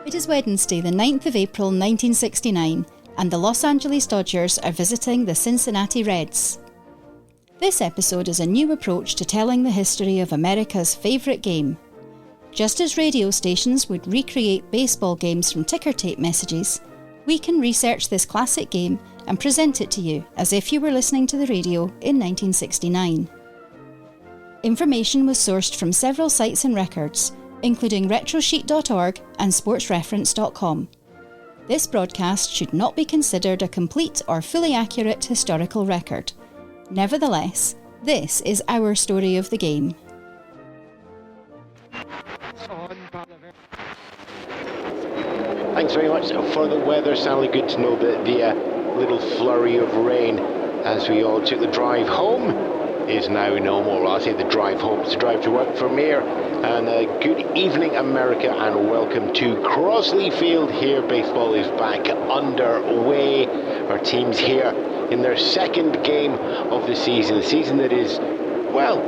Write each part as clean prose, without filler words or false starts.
It is Wednesday, the 9th of April 1969, and the Los Angeles Dodgers are visiting the Cincinnati Reds. This episode is a new approach to telling the history of America's favourite game. Just as radio stations would recreate baseball games from ticker tape messages, we can research this classic game and present it to you as if you were listening to the radio in 1969. Information was sourced from several sites and records, including retrosheet.org and sportsreference.com. This broadcast should not be considered a complete or fully accurate historical record. Nevertheless, this is our story of the game. Thanks very much for the weather. Certainly good to know that the little flurry of rain as we all took the drive home is now no more. Well, I'll say the drive home is the drive to work for me. And good evening, America, and welcome to Crosley Field. Here, baseball is back underway. Our team's here in their second game of the season that is, well,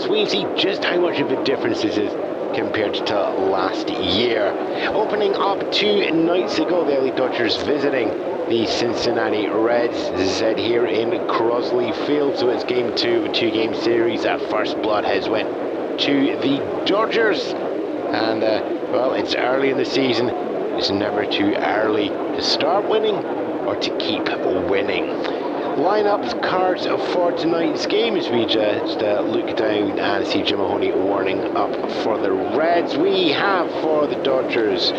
we see just how much of a difference this is compared to last year. Opening up 2 nights ago, the LA Dodgers visiting the Cincinnati Reds. This is said here in Crosley Field, so it's game 2 of a 2-game series. First blood has went to the Dodgers, and well, it's early in the season. It's never too early to start winning or to keep winning. Lineup cards for tonight's game as we just look down and see Jim Maloney warning up for the Reds. We have for the Dodgers,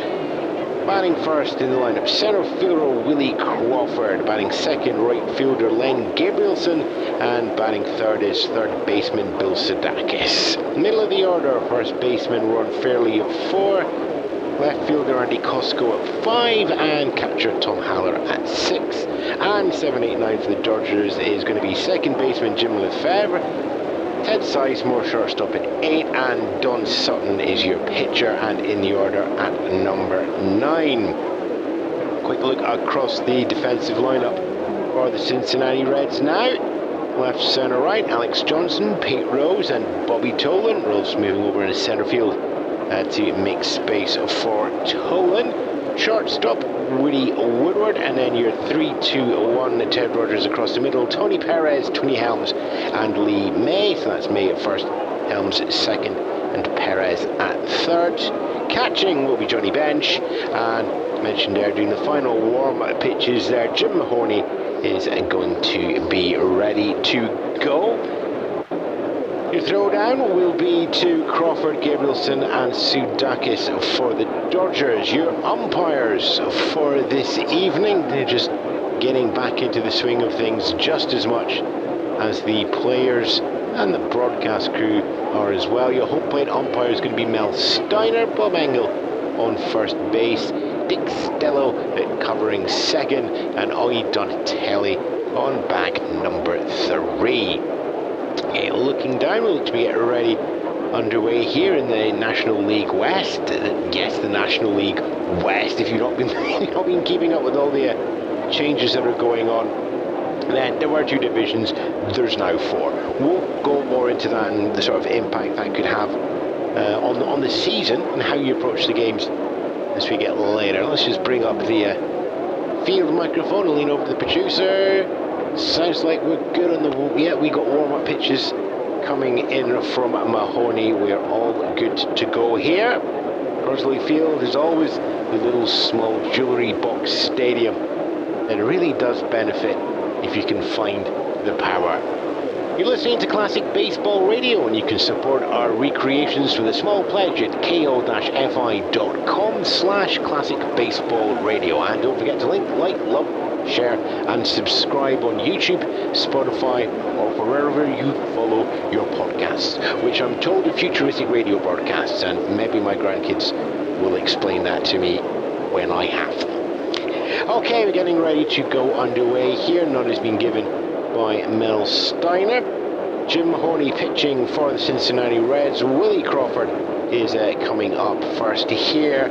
batting first in the lineup, center fielder Willie Crawford. Batting second, right fielder Len Gabrielson. And batting third is third baseman Bill Sadakis. Middle of the order, first baseman Ron Fairley at 4. Left fielder Andy Costco at 5. And catcher Tom Haller at 6. And 7, 8, 9 for the Dodgers is going to be second baseman Jim Lefebvre. Ted Sizemore, shortstop at 8, and Don Sutton is your pitcher, and in the order at number 9. Quick look across the defensive lineup for the Cincinnati Reds now. Left, centre, right, Alex Johnson, Pete Rose, and Bobby Tolan. Rose moving over in the centre field to make space for Tolan. Shortstop, Woody Woodward, and then your 3-2-1 Ted Rogers across the middle. Tony Perez, Tony Helms, and Lee May. So that's May at first, Helms second, and Perez at third. Catching will be Johnny Bench, and mentioned there doing the final warm-up pitches there, Jim Maloney is going to be ready to go. Your throwdown will be to Crawford, Gabrielson, and Sudakis for the Dodgers. Your umpires for this evening, they're just getting back into the swing of things just as much as the players and the broadcast crew are as well. Your home plate umpire is going to be Mel Steiner, Bob Engel on first base, Dick Stello covering second, and Augie Donatelli on back number 3. Okay, looking down, we look to be getting ready underway here in the National League West. Yes, the National League West. If you've not been keeping up with all the changes that are going on, then there were 2 divisions. There's now 4. We'll go more into that and the sort of impact that could have on the season and how you approach the games as we get later. Let's just bring up the field microphone and lean over to the producer. Sounds like we're good on the... Yeah, we got warm-up pitches coming in from Mahoney. We're all good to go here. Crosley Field is always the little small jewellery box stadium. It really does benefit if you can find the power. You're listening to Classic Baseball Radio, and you can support our recreations with a small pledge at ko-fi.com/Classic Baseball Radio. And don't forget to like, love, share and subscribe on YouTube, Spotify, or wherever you follow your podcasts, which I'm told are futuristic radio broadcasts, and maybe my grandkids will explain that to me when I have them. Okay, we're getting ready to go underway here. None has been given by Mel Steiner. Jim Maloney pitching for the Cincinnati Reds. Willie Crawford is coming up first here,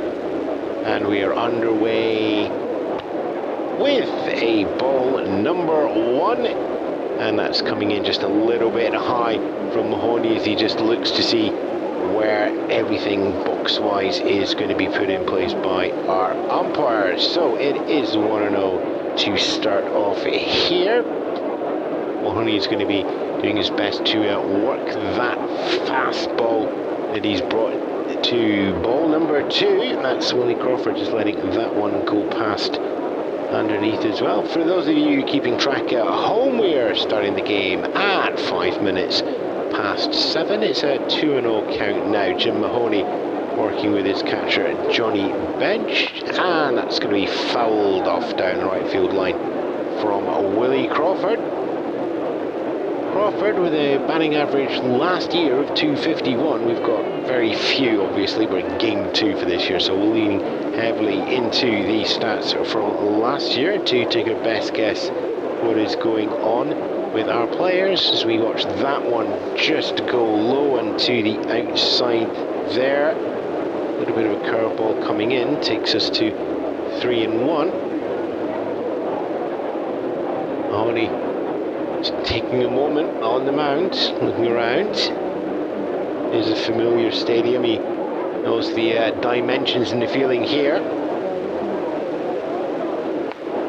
and we are underway with a ball number 1, and that's coming in just a little bit high from Mahoney as he just looks to see where everything box-wise is going to be put in place by our umpires. So it is 1-0 to start off here. Maloney is going to be doing his best to work that fastball that he's brought to ball number 2. That's Willie Crawford just letting that one go past underneath as well. For those of you keeping track at home, we are starting the game at 5 minutes past 7. It's a 2-0 count now. Jim Maloney working with his catcher Johnny Bench, and that's going to be fouled off down the right field line from Willie Crawford. Crawford with a batting average last year of 251. We've got very few, obviously. We're in game 2 for this year, so we're leaning heavily into the stats from last year to take our best guess what is going on with our players as we watch that one just go low and to the outside there. A little bit of a curveball coming in takes us to 3-1. Mahoney just taking a moment on the mound, looking around. There's a familiar stadium. He knows the dimensions and the feeling here.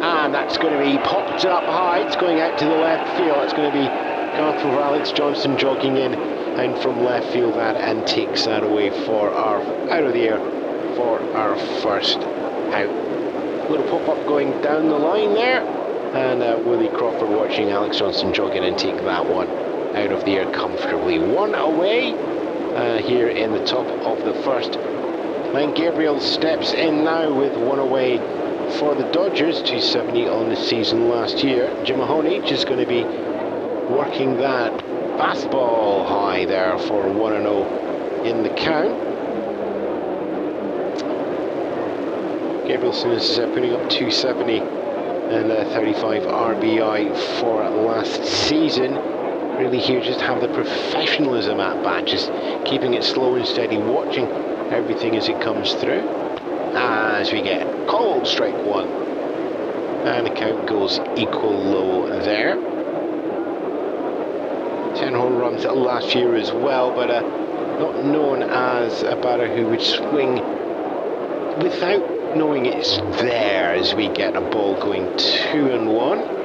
And that's going to be popped up high. It's going out to the left field. It's going to be gone for Alex Johnson jogging in and from left field that and takes that away for our out of the air for our first out. A little pop-up going down the line there, and Willie Crawford watching Alex Johnson jog in and take that one out of the air comfortably. One away here in the top of the first. Glenn Gabriel steps in now with one away for the Dodgers, 270 on the season last year. Jim Maloney just going to be working that fastball high there for 1-0 in the count. Gabrielson is putting up 270 and 35 RBI for last season. Really here just have the professionalism at bat, just keeping it slow and steady, watching everything as it comes through. As we get called strike 1, and the count goes equal low there. 10 home runs last year as well, but not known as a batter who would swing without knowing it's there as we get a ball going 2-1.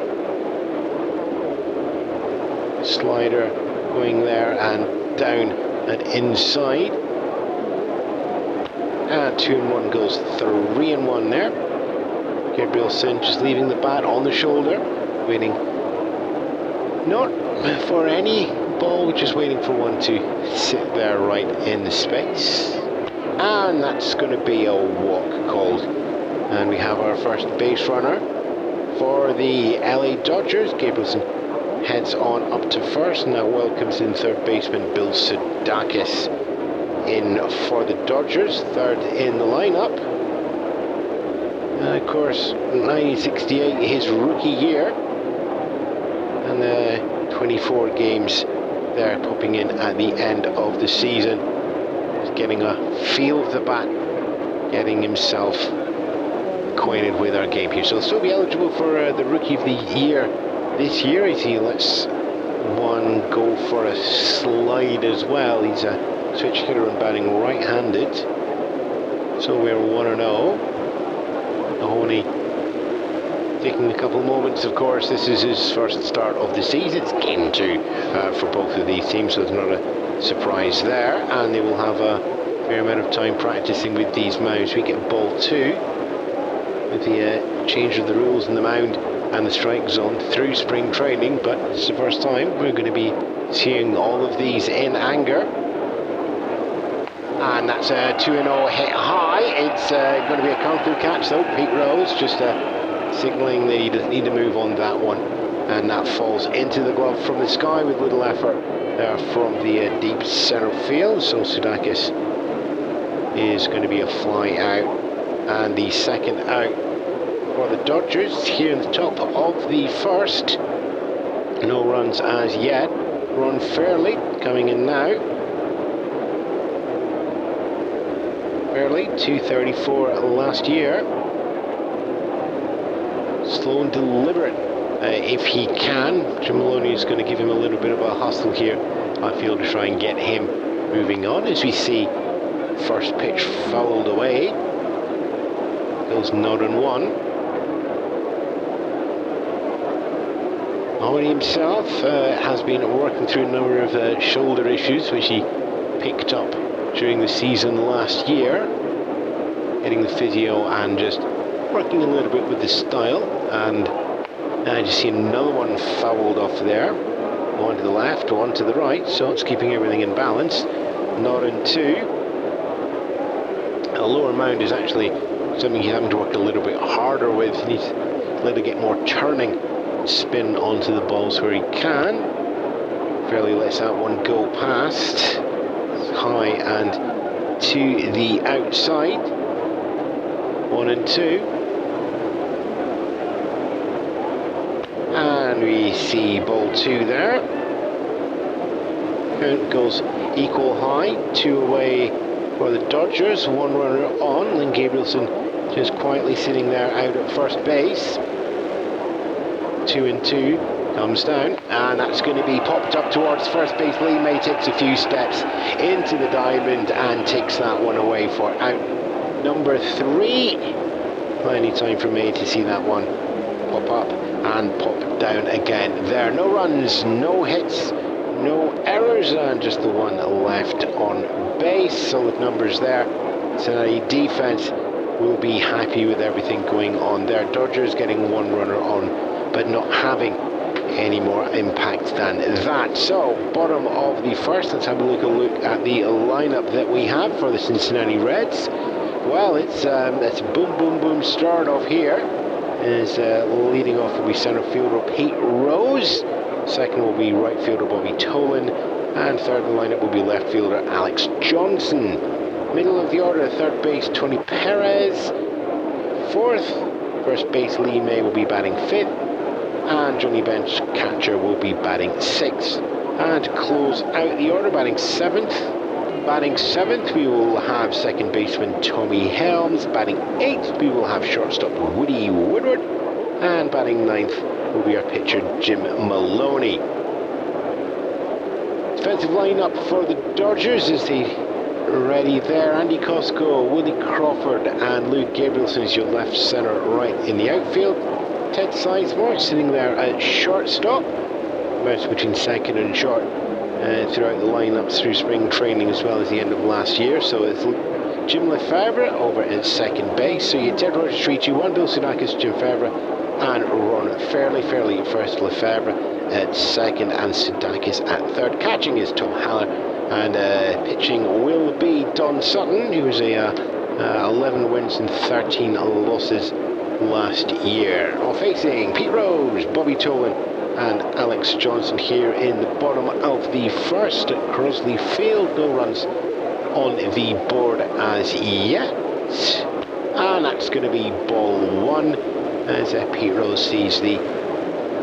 Slider going there and down and inside. And 2-1 goes 3-1 there. Gabrielson just leaving the bat on the shoulder, waiting not for any ball, just waiting for one to sit there right in the space. And that's going to be a walk called. And we have our first base runner for the LA Dodgers. Gabrielson heads on up to first, and that welcomes in third baseman Bill Sudakis in for the Dodgers, third in the lineup. Of course, 1968, his rookie year, and 24 games there popping in at the end of the season. Just getting a feel of the bat, getting himself acquainted with our game here. So he'll still be eligible for the Rookie of the Year this year as he lets one go for a slide as well. He's a switch hitter and batting right-handed. So we're 1-0. Mahoney taking a couple moments, of course. This is his first start of the season. It's game 2 for both of these teams, so it's not a surprise there. And they will have a fair amount of time practicing with these mounds. We get ball 2 with the change of the rules in the mound and the strike zone through spring training, but it's the first time we're going to be seeing all of these in anger. And that's a 2-0 hit high. It's going to be a counter catch though. Pete Rose just signalling that he doesn't need to move on that one, and that falls into the glove from the sky with little effort there from the deep center field. So Sudakis is going to be a fly out, and the second out for the Dodgers here in the top of the first. No runs as yet. Ron Fairley coming in now. Fairley, 234 last year. Slow and deliberate if he can. Jim Maloney is going to give him a little bit of a hustle here, I feel, to try and get him moving on as we see first pitch fouled away. Goes 0-1. Maloney himself has been working through a number of shoulder issues which he picked up during the season last year, getting the physio and just working a little bit with the style. And I just see another one fouled off there, one to the left, one to the right, so it's keeping everything in balance. 0-2. The lower mound is actually something he's having to work a little bit harder with. He needs a little get more turning spin onto the balls where he can. Fairly lets that one go past. High and to the outside. 1-2. And we see ball 2 there. Count goes equal high, 2 away for the Dodgers, 1 runner on, and Gabrielson just quietly sitting there out at first base. 2-2 comes down, and that's going to be popped up towards first base. Lee May takes a few steps into the diamond and takes that one away for out number 3. Plenty time for May to see that one pop up and pop down again there. No runs, no hits, no errors, and just the one left on base. Solid numbers there. Cincinnati defense will be happy with everything going on there. Dodgers getting 1 runner on, but not having any more impact than that. So, bottom of the first, let's have a look at the lineup that we have for the Cincinnati Reds. Well, it's boom, boom, boom start off here. Is leading off will be centre fielder Pete Rose. Second will be right fielder Bobby Tolan. And third in the lineup will be left fielder Alex Johnson. Middle of the order, third base Tony Perez. Fourth, first base Lee May will be batting 5th. And Johnny Bench, catcher, will be batting 6th. And to close out the order, batting 7th. Batting 7th, we will have second baseman Tommy Helms. Batting 8th, we will have shortstop Woody Woodward. And batting 9th will be our pitcher Jim Maloney. Defensive lineup for the Dodgers is the ready there. Andy Costco, Willie Crawford, and Luke Gabrielson is your left, centre, right in the outfield. Ted Sizemore sitting there at shortstop. Bounce between second and short throughout the lineups through spring training as well as the end of last year. So it's Jim Lefebvre over at second base. So you had Ted Rogers 3-2-1, Bill Sudakis, Jim Favre, and Ron Fairley. Fairley at first, Lefebvre at second, and Sudakis at third. Catching is Tom Haller, and pitching will be Don Sutton, who was 11 wins and 13 losses last year. All facing Pete Rose, Bobby Tolan, and Alex Johnson here in the bottom of the first at Crosley Field. No runs on the board as yet. And that's going to be ball 1 as Pete Rose sees the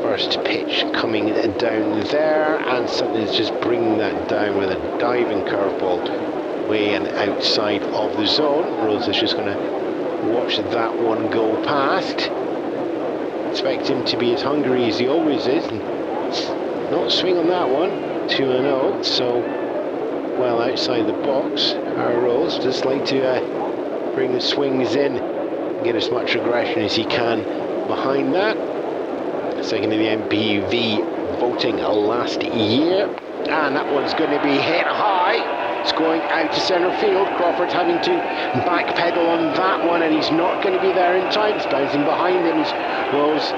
first pitch coming down there, and Sutton is just bringing that down with a diving curveball way and outside of the zone. Rose is just going to watch that one go past. Expect him to be as hungry as he always is, and not swing on that one. 2-0, so well outside the box. Rose just like to bring the swings in and get as much aggression as he can behind that. Second in the MPV voting last year, and that one's going to be hit high. It's going out to centre field. Crawford's having to backpedal on that one, and he's not going to be there in time. It's bouncing behind him. Rose,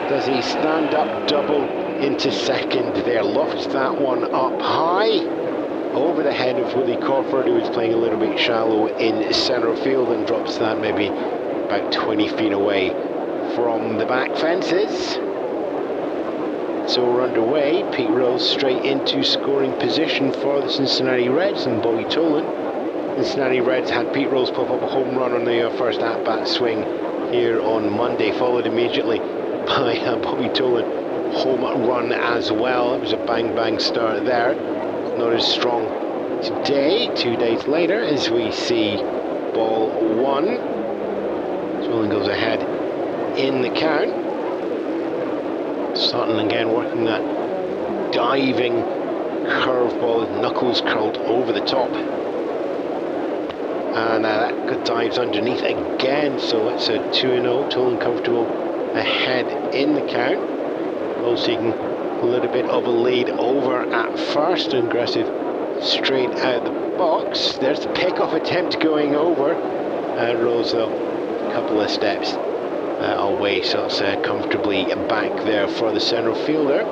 does he stand up double into second there? Lofts that one up high over the head of Willie Crawford, who is playing a little bit shallow in centre field, and drops that maybe about 20 feet away from the back fences. So we're underway. Pete Rose straight into scoring position for the Cincinnati Reds and Bobby Tolan. Cincinnati Reds had Pete Rose pop up a home run on the first at-bat swing here on Monday, followed immediately by Bobby Tolan home run as well. It was a bang-bang start there. Not as strong today, 2 days later, as we see ball 1. Tolan goes ahead in the count. Sutton again working that diving curveball, knuckles curled over the top. And that dives underneath again, so it's a 2-0. Tolan comfortable ahead in the count. Also taking a little bit of a lead over at first. Aggressive straight out the box. There's the pick-off attempt going over. Rose, though, a couple of steps away, so it's comfortably back there for the centre fielder.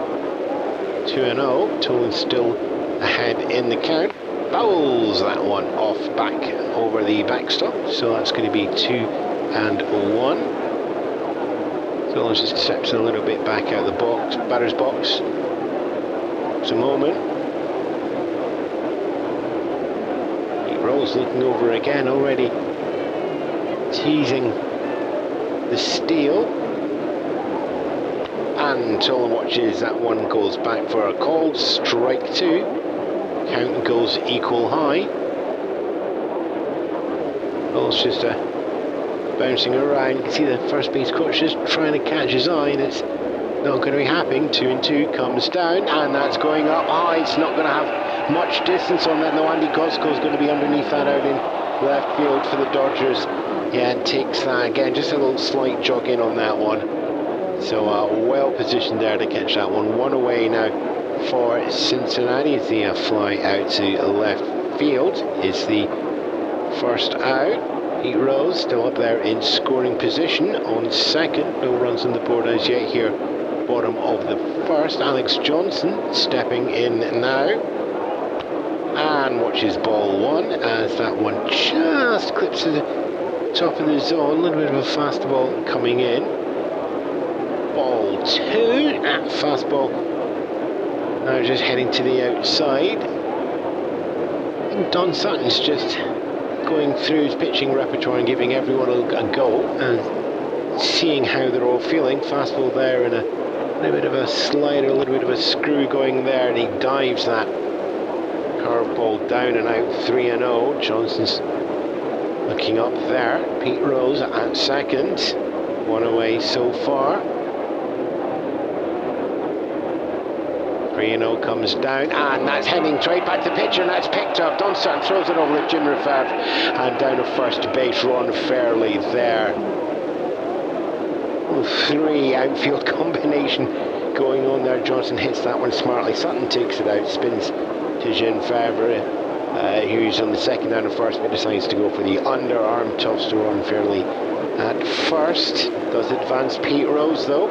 2-0. Tolan still ahead in the count. Fouls that one off back over the backstop, so that's going to be 2-1. So just steps a little bit back out of the box, batter's box. It's a moment. Rose looking over again, already teasing the steal. And Tolan watches, that one goes back for a called strike 2. Count goes equal high. Ball's just bouncing around. You can see the first base coach just trying to catch his eye, and it's not going to be happening. 2-2 comes down, and that's going up high. It's not going to have much distance on that. No, Andy Cosco's going to be underneath that out in left field for the Dodgers. Yeah, and takes that again. Just a little slight jog in on that one. So well positioned there to catch that one. One away now for Cincinnati. As the fly out to left field is the first out. Pete Rose still up there in scoring position on second. No runs on the board as yet here. Bottom of the first. Alex Johnson stepping in now. And watches ball one as that one just clips to the top of the zone. A little bit of a fastball coming in. Ball 2 at fastball. Now just heading to the outside. I think Don Sutton's just going through his pitching repertoire and giving everyone a go and seeing how they're all feeling. Fastball there and a little bit of a slider, a little bit of a screw going there, and he dives that curveball down and out. 3-0. Johnson's looking up there. Pete Rose at second. One away so far. 3-0 comes down, and that's heading straight back to the pitcher, and that's picked up. Don Sutton throws it over to Jim Lefebvre, and down to first base. Ron Fairley there. 3 outfield combination going on there. Johnson hits that one smartly. Sutton takes it out, spins to Jim Lefebvre, who's on the second down to first, but decides to go for the underarm toss to Ron Fairley at first. Does advance Pete Rose though.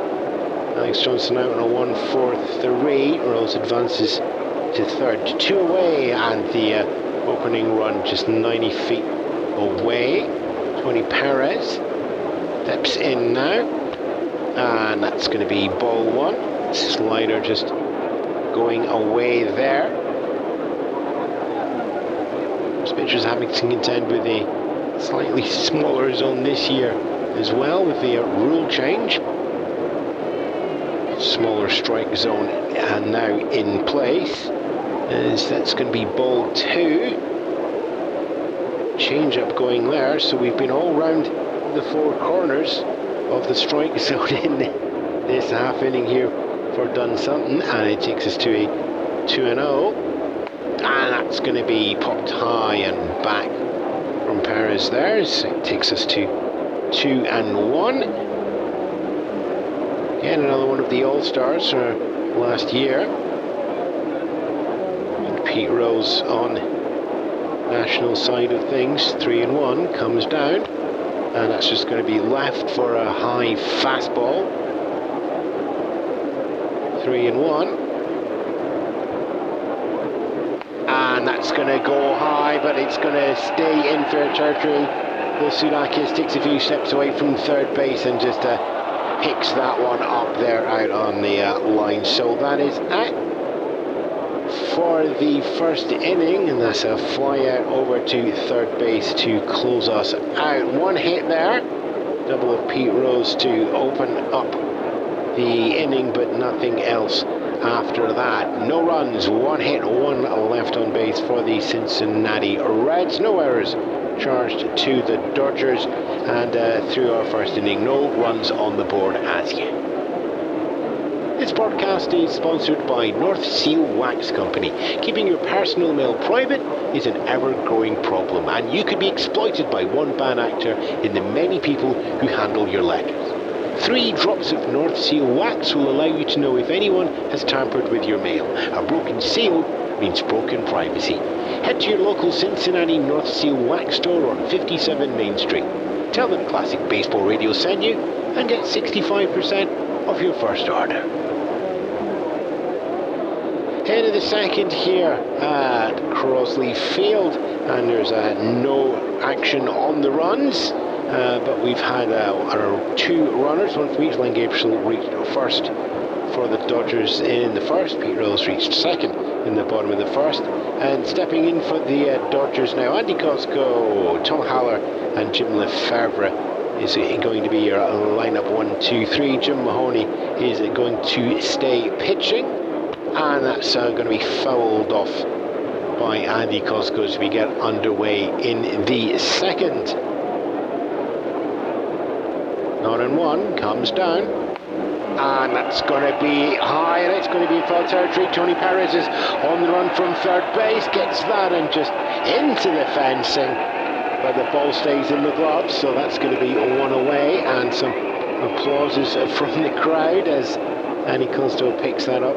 Alex Johnson out on a 1-4-3. Rose advances to third. 2 away, and the opening run just 90 feet away. Tony Perez steps in now, and that's going to be ball 1. Slider just going away there. Most pitchers having to contend with a slightly smaller zone this year as well with the rule change. Smaller strike zone and now in place. That's going to be ball 2. Change up going there, so we've been all round the 4 corners of the strike zone in this half inning here for Don Sutton, and it takes us to a 2-0, and that's going to be popped high and back from Perez there, so it takes us to 2-1. Again, another one of the All-Stars last year. And Pete Rose on national side of things. 3-1 comes down, and that's just going to be left for a high fastball. 3-1, and that's going to go high, but it's going to stay in fair territory. Sudakis takes a few steps away from third base and just picks that one up there out on the line. So that is it for the first inning, and that's a fly out over to third base to close us out. 1 hit there, double of Pete Rose to open up the inning, but nothing else after that. No runs, 1 hit, 1 left on base for the Cincinnati Reds. No errors charged to the Dodgers, and through our first inning, no runs on the board as yet. This podcast is sponsored by North Seal Wax Company. Keeping your personal mail private is an ever-growing problem, and you could be exploited by one bad actor in the many people who handle your letters. 3 drops of North Seal Wax will allow you to know if anyone has tampered with your mail. A broken seal means broken privacy. Head to your local Cincinnati North Seal Wax store on 57 Main Street. Tell them Classic Baseball Radio sent you and get 65% off your first order. Head of the second here at Crosley Field, and there's no action on the runs, but we've had our 2 runners, one from each. Len Gabriel reached first for the Dodgers in the first. Pete Rose reached second in the bottom of the first, and stepping in for the Dodgers now, Andy Cosco, Tom Haller and Jim Lefebvre is going to be your lineup 1, 2, 3. Jim Maloney is going to stay pitching, and that's going to be fouled off by Andy Cosco as we get underway in the second. 0-1 comes down, and that's going to be high, and it's going to be in foul territory. Tony Perez is on the run from third base, gets that and just into the fencing, but the ball stays in the gloves, so that's going to be 1 away, and some applauses from the crowd as Andy Cosco picks that up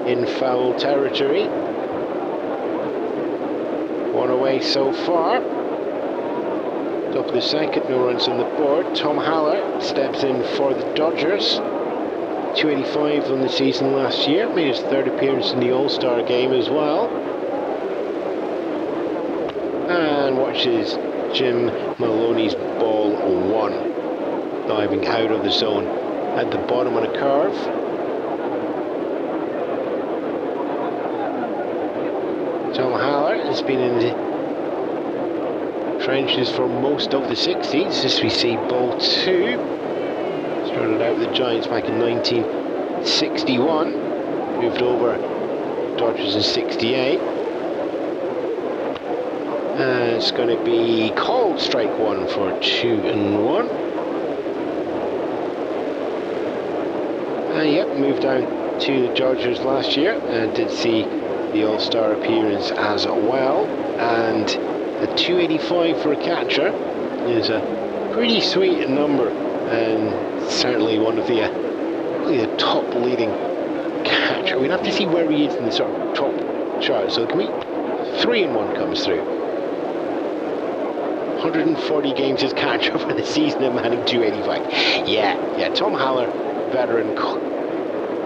in foul territory. 1 away so far. Top of the second, no runs on the board. Tom Haller steps in for the Dodgers. 285 on the season last year. Made his 3rd appearance in the All-Star game as well. And watches Jim Maloney's ball 1. Diving out of the zone at the bottom on a curve. Tom Haller has been in the trenches for most of the 60s. As we see ball 2. Started out with the Giants back in 1961. Moved over Dodgers in 68. And it's going to be called strike 1 for 2-1. Yep, moved down to the Dodgers last year and did see the All-Star appearance as well, and the 285 for a catcher is a pretty sweet number, and certainly one of the really the top leading catcher. We'd have to see where he is in the sort of top chart. So can we 3-1 comes through. 140 games as catcher for the season of manning 285. Yeah, Tom Haller, veteran,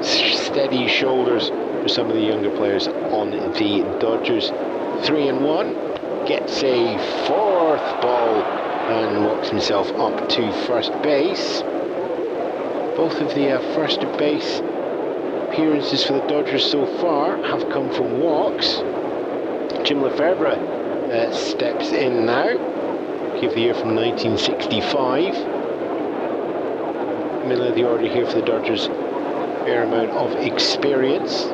steady shoulders for some of the younger players on the Dodgers. 3-1, gets a 4th ball and walks himself up to first base. Both of the first base appearances for the Dodgers so far have come from walks. Jim Lefebvre steps in now. Give the year from 1965. Middle of the order here for the Dodgers. Fair amount of experience.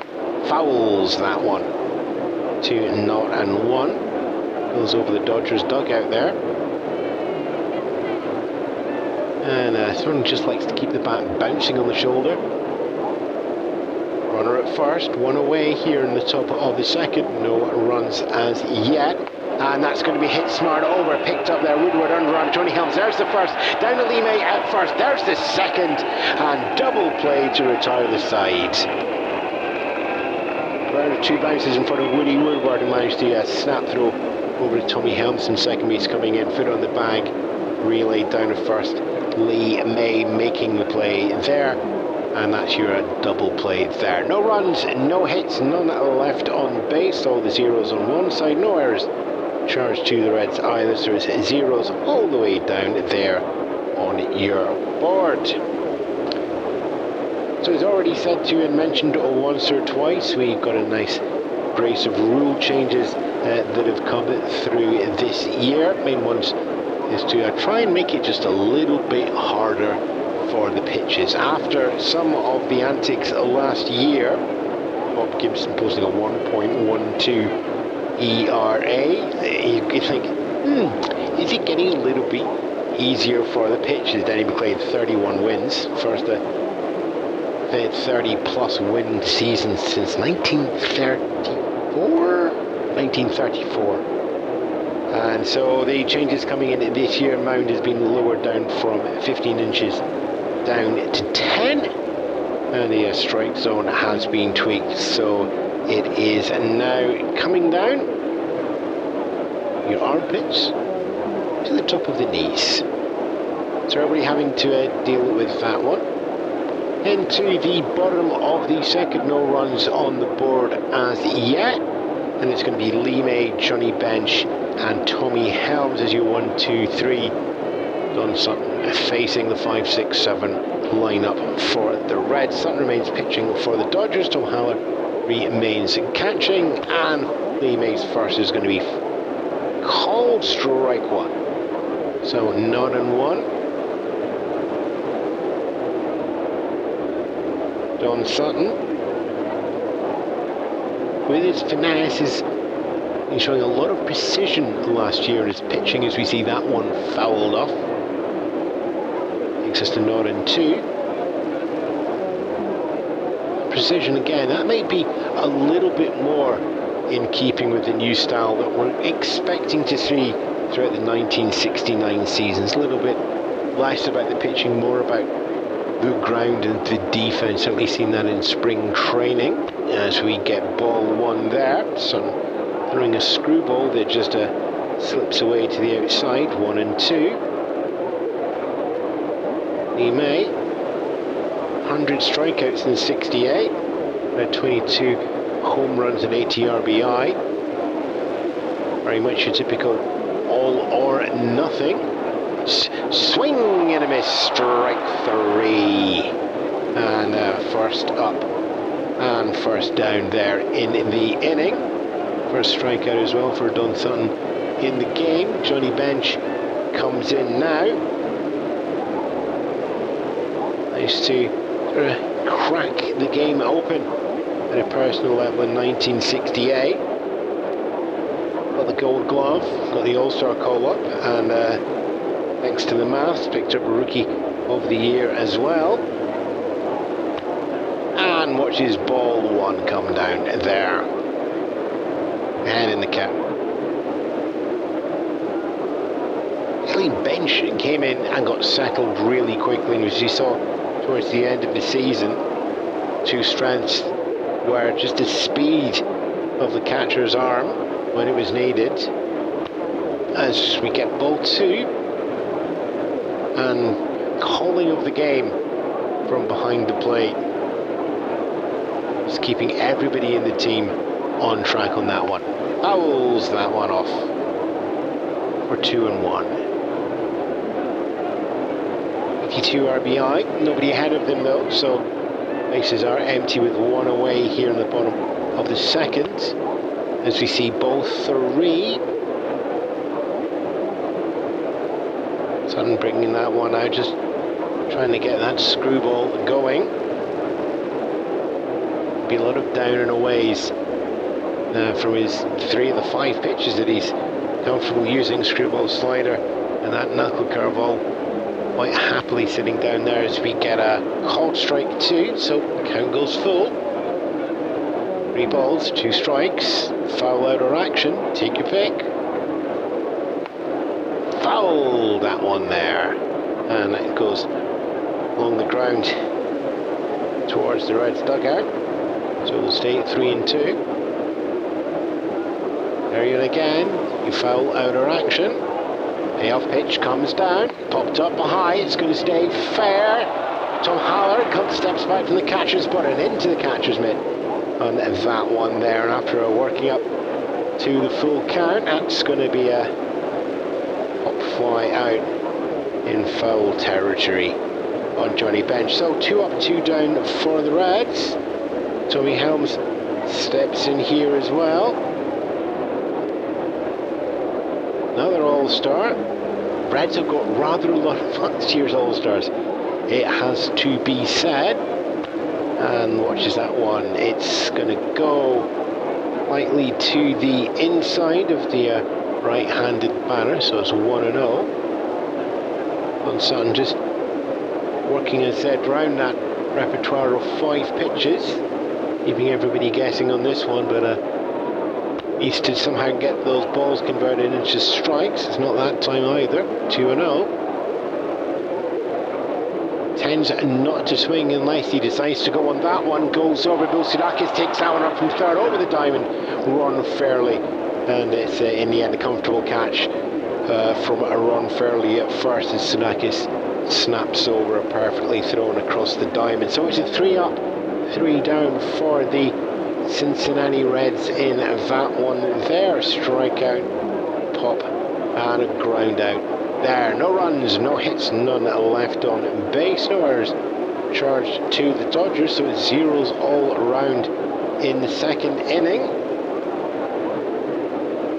Fouls that one. 2-1. Goes over the Dodgers dugout there. And Thornton just likes to keep the bat bouncing on the shoulder. Runner at first. 1 away here in the top of the second. No runs as yet. And that's going to be hit smart over, picked up there, Woodward underarm, Tony Helms, there's the first, down to Lee May at first, there's the second, and double play to retire the side. Round of 2 bounces in front of Woody Woodward, who managed to snap throw over to Tommy Helms, and second base coming in, foot on the bag, relayed down to first, Lee May making the play there. And that's your double play there. No runs, no hits, none left on base, all the zeros on one side, no errors charged to the Reds either, so it's zeros all the way down there on your board. So as already said to you and mentioned once or twice, we've got a nice brace of rule changes that have come through this year. Main ones is to try and make it just a little bit harder for the pitches. After some of the antics last year, Bob Gibson posting a 1.12 ERA, you could think, is it getting a little bit easier for the pitches? Denny McLain, 31 wins, first 30 plus win season since 1934. And so the changes coming in this year, mound has been lowered down from 15 inches down to 10, and the strike zone has been tweaked, so it is now coming down your armpits to the top of the knees. So everybody having to deal with that one. Into the bottom of the second, no runs on the board as yet, and it's going to be Lee May, Johnny Bench and Tommy Helms as your 1, 2, 3. Don Sutton facing the 5, 6, 7 lineup for the Reds. Sutton remains pitching for the Dodgers. Tom Haller remains catching, and Lee May's first is going to be called strike one. So 0-1. Don Sutton, with his finesse, he's showing a lot of precision last year in his pitching, as we see that one fouled off. Takes us to 0-2. Precision again, that may be a little bit more in keeping with the new style that we're expecting to see throughout the 1969 seasons. A little bit less about the pitching, more about the ground and the defense. Certainly seen that in spring training as we get ball one there. Sutton throwing a screwball that just slips away to the outside. 1-2. Lee May, 100 strikeouts in 68, 22 home runs and 80 RBI. Very much your typical all or nothing. Swing and a miss, strike 3, and first up and first down there in the inning. First strikeout as well for Don Sutton in the game. Johnny Bench comes in now. Nice to sort of crack the game open at a personal level in 1968. Got the Gold Glove, got the All-Star call-up, and thanks to the maths, picked up a Rookie of the Year as well. And watches ball one come down there. And in the cap. Bench came in and got settled really quickly, and as you saw towards the end of the season, two strengths were just the speed of the catcher's arm when it was needed. As we get ball two, and calling of the game from behind the plate, just keeping everybody in the team on track on that one. Fouls that one off for 2-1. 82 RBI, nobody ahead of them though, so bases are empty with one away here in the bottom of the second, as we see ball 3. Sutton bringing that one out, just trying to get that screwball going. Be a lot of down and aways from his 3 of the 5 pitches that he's comfortable using. Screwball, slider, and that knuckle curveball quite happily sitting down there as we get a called strike 2, so count goes full. 3 balls, 2 strikes, foul out or action, take your pick. Foul that one there, and it goes along the ground towards the Reds dugout, so we'll stay at 3-2. There you again, you foul out or action. Payoff pitch comes down, popped up high, it's going to stay fair. Tom Haller steps back from the catcher's spot and into the catcher's mitt on that one there, and after working up to the full count, that's going to be a pop fly out in foul territory on Johnny Bench. So 2 up, 2 down for the Reds. Tommy Helms steps in here as well. Another All-Star. Reds have got rather a lot of last year's All-Stars, it has to be said. And watches that one. It's going to go lightly to the inside of the right-handed batter, so it's 1-0. Don Sutton just working, as said, round that repertoire of 5 pitches, keeping everybody guessing on this one, but needs to somehow get those balls converted into strikes. It's not that time either. 2-0. Tends not to swing unless he decides to go on that one. Goes over. Bilsoudakis takes that one up from third over the diamond. Ron Fairley, and it's in the end a comfortable catch from Ron Fairley at first, as Soudakis snaps over, perfectly thrown across the diamond. So it's a 3 up, 3 down for the Cincinnati Reds in that one there. Strikeout, pop, and a ground out there. No runs, no hits, none left on base. No errors charged to the Dodgers, so it's zeros all around in the second inning.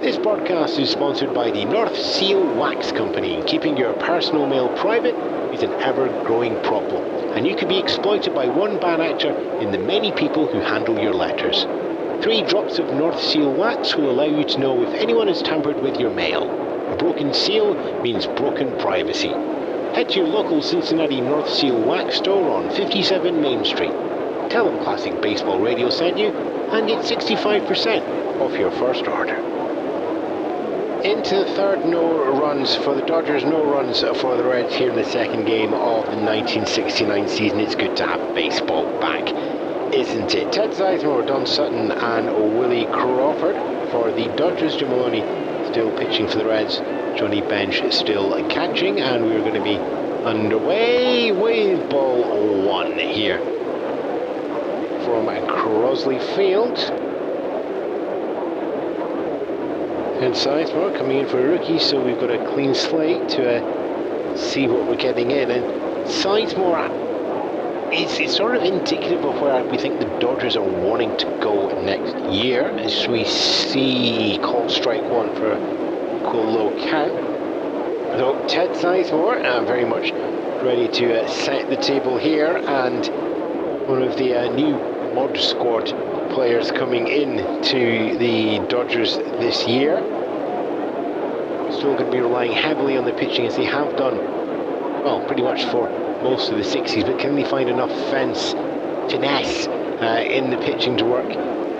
This broadcast is sponsored by the North Seal Wax Company. Keeping your personal mail private is an ever-growing problem, and you could be exploited by one bad actor in the many people who handle your letters. 3 drops of North Seal Wax will allow you to know if anyone has tampered with your mail. A broken seal means broken privacy. Head to your local Cincinnati North Seal Wax store on 57 Main Street. Tell them Classic Baseball Radio sent you and get 65% off your first order. Into the third, no runs for the Dodgers, no runs for the Reds here in the second game of the 1969 season. It's good to have baseball back, isn't it? Ted Sizemore, Don Sutton and Willie Crawford for the Dodgers. Jim Maloney still pitching for the Reds. Johnny Bench still catching, and we're going to be underway with ball 1 here from Crosley Field. And Sizemore coming in for a rookie, so we've got a clean slate to see what we're getting in. And Sizemore is sort of indicative of where we think the Dodgers are wanting to go next year, as we see call strike 1 for a cool low count. So Ted Sizemore very much ready to set the table here, and one of the new mod squad players coming in to the Dodgers this year. Still going to be relying heavily on the pitching, as they have done, well, pretty much for most of the 60s, but can they find enough finesse in the pitching to work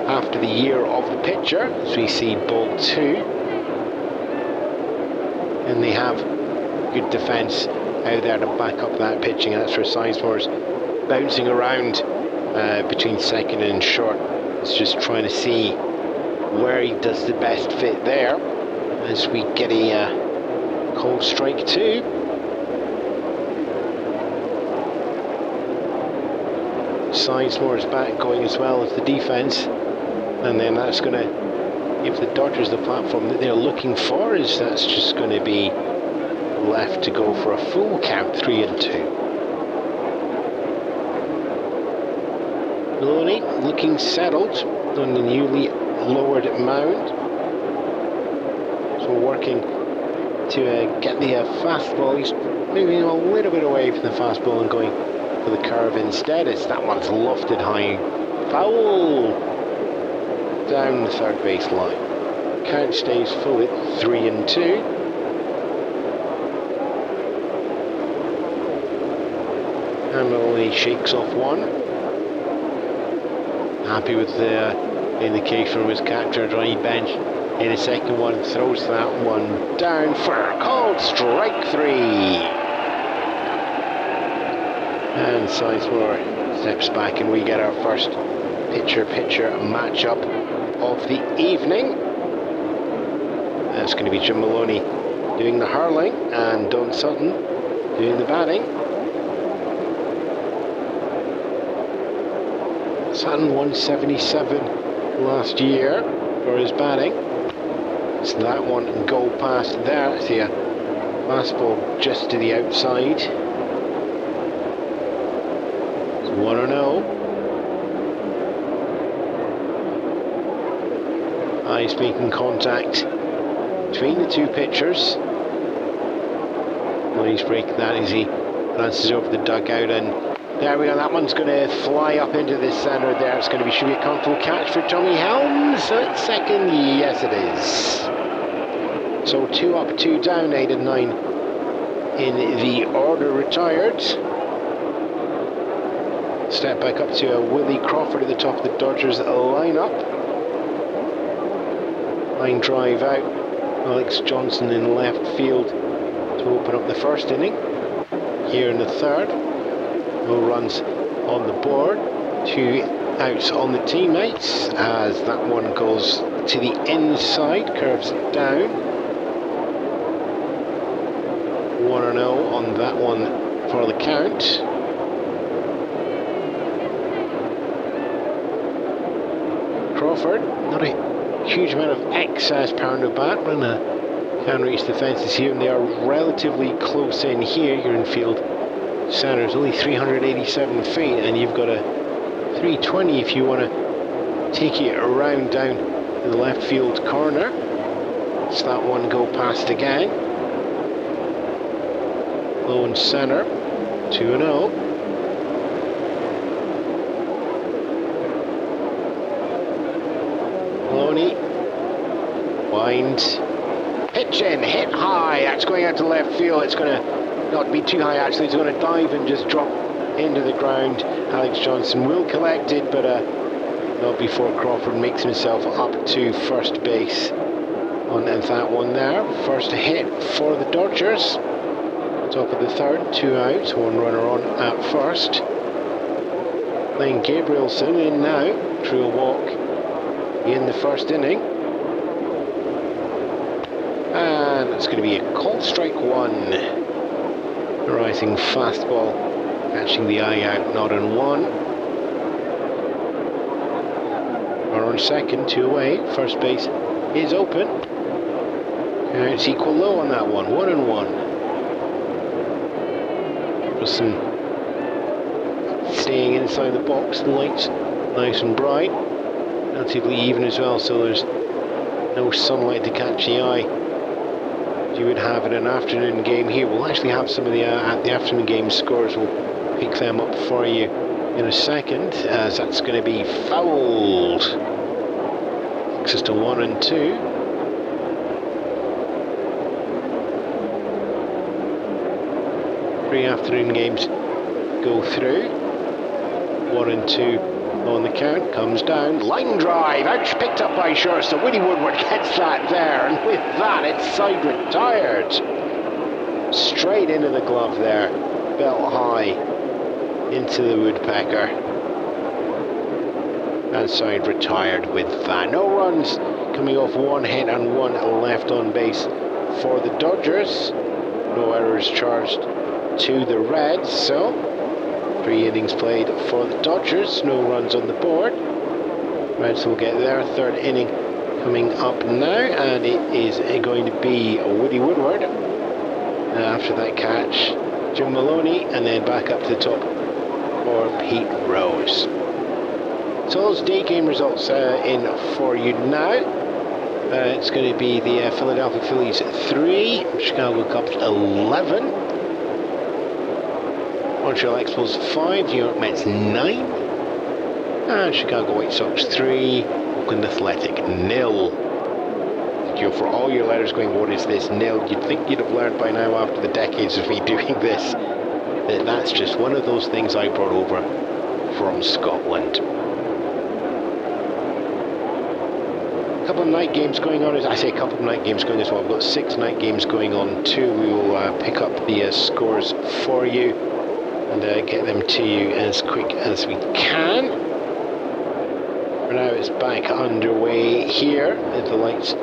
after the year of the pitcher, as we see ball 2. And they have good defence out there to back up that pitching, and that's where Sizemore's bouncing around between second and short. It's just trying to see where he does the best fit there, as we get a cold strike 2. Sizemore's back going as well as the defence, and then that's going to give the Dodgers the platform that they're looking for, as that's just going to be left to go for a full count, 3-2. Maloney looking settled on the newly lowered mound, so working to get the fastball. He's moving a little bit away from the fastball and going for the curve instead, as that one's lofted high, foul down the third base line. Count stays full at 3-2. And Maloney shakes off one. Happy with the indication from his catcher. Johnny Bench in a second one, throws that one down for a called strike 3. And Sizemore steps back, and we get our first pitcher-pitcher matchup of the evening. That's going to be Jim Maloney doing the hurling and Don Sutton doing the batting. Sutton 177 last year for his batting. So that one can go past there. See a fastball just to the outside. It's 1-0. Eyes making contact between the two pitchers. Well, he's breaking that as he glances over the dugout, and there we go. That one's going to fly up into the centre there. It's going to be, should be a comfortable catch for Tommy Helms at second. Yes, it is. So 2 up, 2 down, 8 and 9 in the order retired. Step back up to Willie Crawford at the top of the Dodgers lineup. Line drive out. Alex Johnson in left field to open up the first inning. Here in the third. No runs on the board. 2 outs on the teammates as that one goes to the inside, curves down. 1-0 on that one for the count. Crawford, not a huge amount of excess power in the bat, when can reach the fences here, and they are relatively close in here. Your infield center is only 387 feet, and you've got a 320 if you want to take it around down to the left field corner. Let's that one go past again. Low and center, 2-0. Maloney, wind, pitch in, hit high. That's going out to left field. It's going to not be too high actually. It's going to dive and just drop into the ground. Alex Johnson will collect it, but not before Crawford makes himself up to first base on that one there. First hit for the Dodgers. Top of the third, 2 outs, 1 runner on at first. Lane Gabrielson in now, drew a walk in the first inning. And it's going to be a called strike 1. A rising fastball, catching the eye out, not on 1. Runner on second, 2 away. First base is open. And it's equal low on that one, 1-1. Some staying inside the box, the lights nice and bright, relatively even as well, so there's no sunlight to catch the eye. You would have in an afternoon game here. We'll actually have some of the afternoon game scores. We'll pick them up for you in a second, as that's going to be fouled. Takes us to 1-2. Three afternoon games go through. 1-2 on the count. Comes down. Line drive. Ouch, picked up by shortstop. Woody Woodward gets that there. And with that, it's side retired. Straight into the glove there. Belt high into the woodpecker. And side retired with that. No runs coming off 1 hit and 1 left on base for the Dodgers. No errors charged to the Reds, so 3 innings played for the Dodgers, no runs on the board. Reds will get their third inning coming up now, and it is going to be Woody Woodward after that catch, Jim Maloney, and then back up to the top for Pete Rose. So those day game results in for you now. It's going to be the Philadelphia Phillies 3, Chicago Cubs 11. Montreal Expos 5, New York Mets 9, and Chicago White Sox 3, Oakland Athletic 0. Thank you for all your letters going, what is this, 0? You'd think you'd have learned by now after the decades of me doing this, that that's just one of those things I brought over from Scotland. A couple of night games going on, I say a couple of night games going as well. We've got 6 night games going on too. We will pick up the scores for you and get them to you as quick as we can. For now it's back underway here at the lights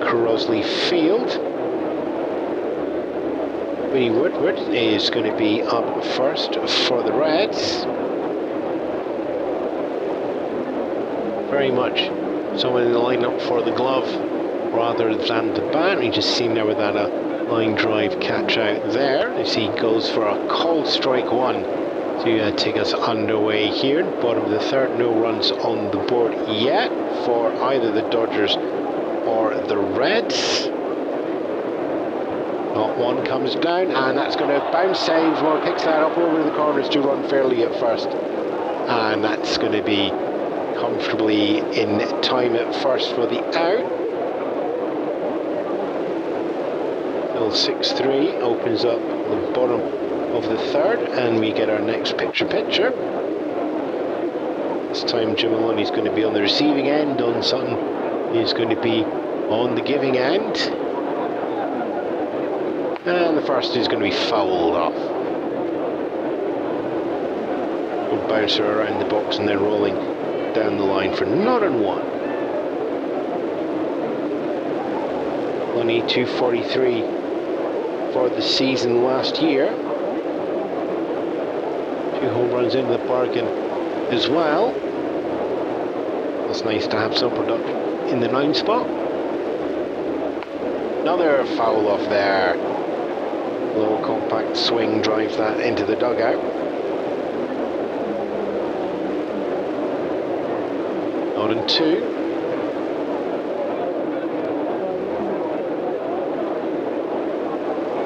Crosley Field. Woody Woodward is going to be up first for the Reds. Very much someone in the lineup for the glove rather than the bat. We just seen there with that line drive catch out there as he goes for a called strike 1 to take us underway here. Bottom of the third, no runs on the board yet for either the Dodgers or the Reds. Not one comes down, and that's going to bounce. Savemore picks that up over the corners to run fairly at first, and that's going to be comfortably in time at first for the out. 6-3 opens up the bottom of the third, and we get our next picture. This time Jim Maloney is going to be on the receiving end. Don Sutton is going to be on the giving end. And the first is going to be fouled off. We'll bounce her around the box and then rolling down the line for 0-1. Only 243 for the season last year. 2 home runs into the bargain as well. It's nice to have some production in the 9 spot. Another foul off there. Low compact swing drives that into the dugout. Out and 2.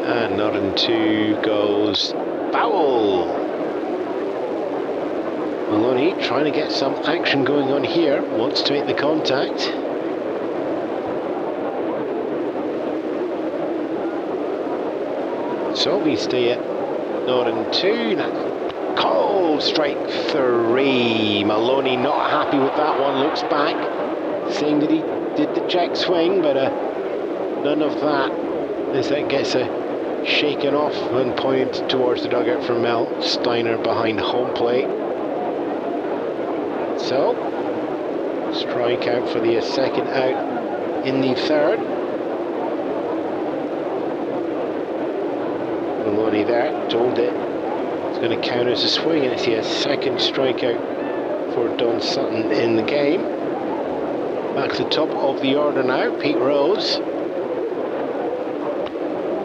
And out and 2 goes foul. Maloney trying to get some action going on here. Wants to make the contact. So we stay at 0-2. Called strike 3. Maloney not happy with that one. Looks back, saying that he did the check swing, but none of that as that gets shaken off and pointed towards the dugout from Mel Steiner behind home plate. So strike out for the second out in the third. Maloney there, told it. It's going to count as a swing, and it's a second strikeout for Don Sutton in the game. Back to the top of the order now, Pete Rose.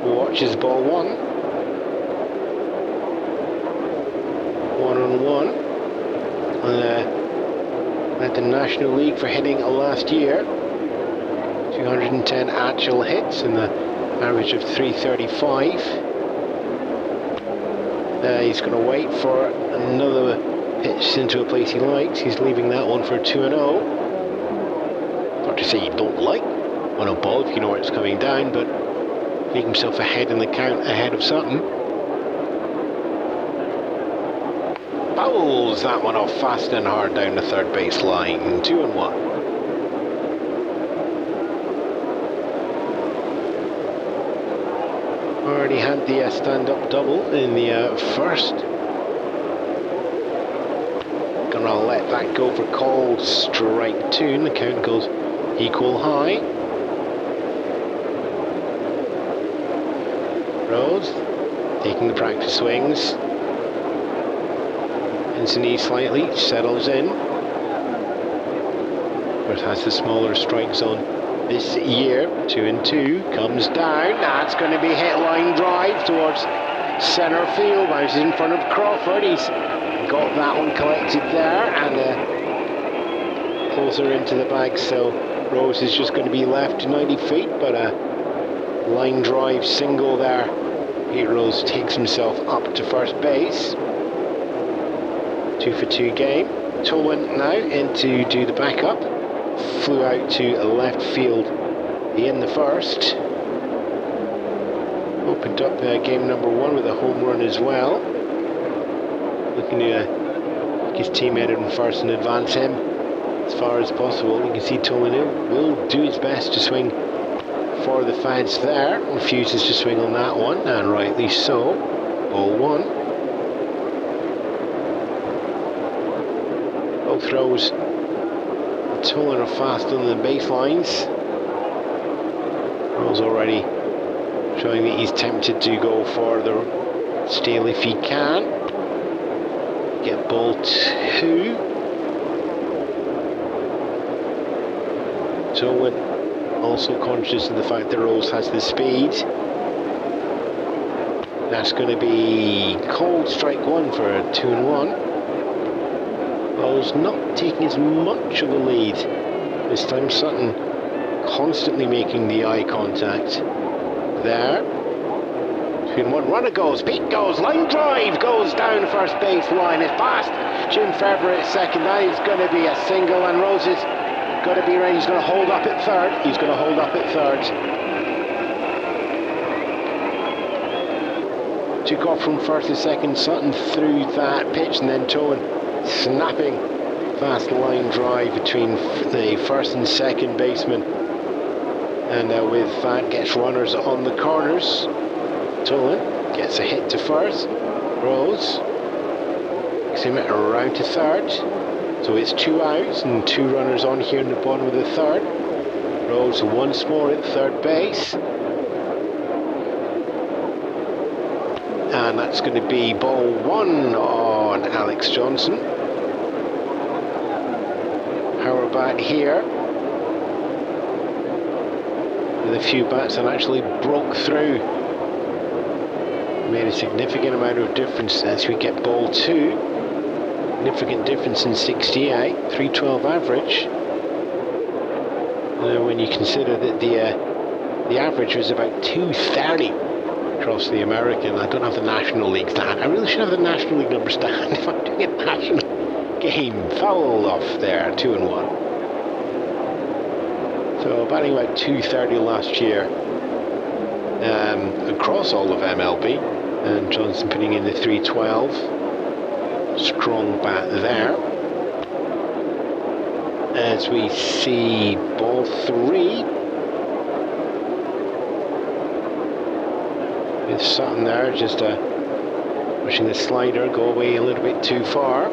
Who watches ball 1. 1-on-1. At the National League for hitting last year. 210 actual hits and the average of 335. He's going to wait for another pitch into a place he likes. He's leaving that one for 2-0. Not to say you don't like on a ball if you know where it's coming down, but make himself ahead in the count, ahead of Sutton. Fouls that one off fast and hard down the third base line. 2-1. Already had the stand-up double in the first. Gonna let that go for called strike 2, and the count goes equal high. Rose taking the practice swings. Bends the knee slightly, settles in. But has the smaller strike zone this year. 2-2, comes down. That's going to be hit line drive towards centre field. Bounces in front of Crawford. He's got that one collected there, and closer into the bag. So Rose is just going to be left 90 feet, but a line drive single there. Pete Rose takes himself up to first base. 2-for-2 game. Tolan now in to do the backup. Flew out to left field in the first. Opened up game number 1 with a home run as well. Looking to get his teammate in first and advance him as far as possible. You can see Tolan will do his best to swing for the fence there. Refuses to swing on that one, and rightly so. 0-1. Both throws Tolan are fast on the baselines. Rose already showing that he's tempted to go for the steal if he can. Get ball 2. Tolan also conscious of the fact that Rose has the speed. That's going to be called strike 1 for a 2-1. Rose not taking as much of a lead. This time Sutton constantly making the eye contact. There. 2-1, runner goes, Pete goes, line drive, goes down first base line. It's past Jim February at second. That is going to be a single, and Rose is got to be ready. He's going to hold up at third. He's going to hold up at third. Took off from first to second. Sutton threw that pitch, and then Tolan snapping Fast line drive between the first and second baseman. And with that, gets runners on the corners. Tolan gets a hit to first. Rose takes him around to third. So it's 2 outs and 2 runners on here in the bottom of the third. Rose once more at third base. And that's going to be ball 1 on Alex Johnson. How about here? With a few bats that actually broke through. Made a significant amount of difference as we get ball 2. Significant difference in 68, 312 average. When you consider that the average was about 230 across the American. I don't have the National League stat. I really should have the National League number stat if I'm doing a national game. Foul off there, 2-1. So batting about 230 last year across all of MLB, and Johnson putting in the 312. Strong bat there. As we see ball 3 with Sutton there, just pushing the slider, go away a little bit too far.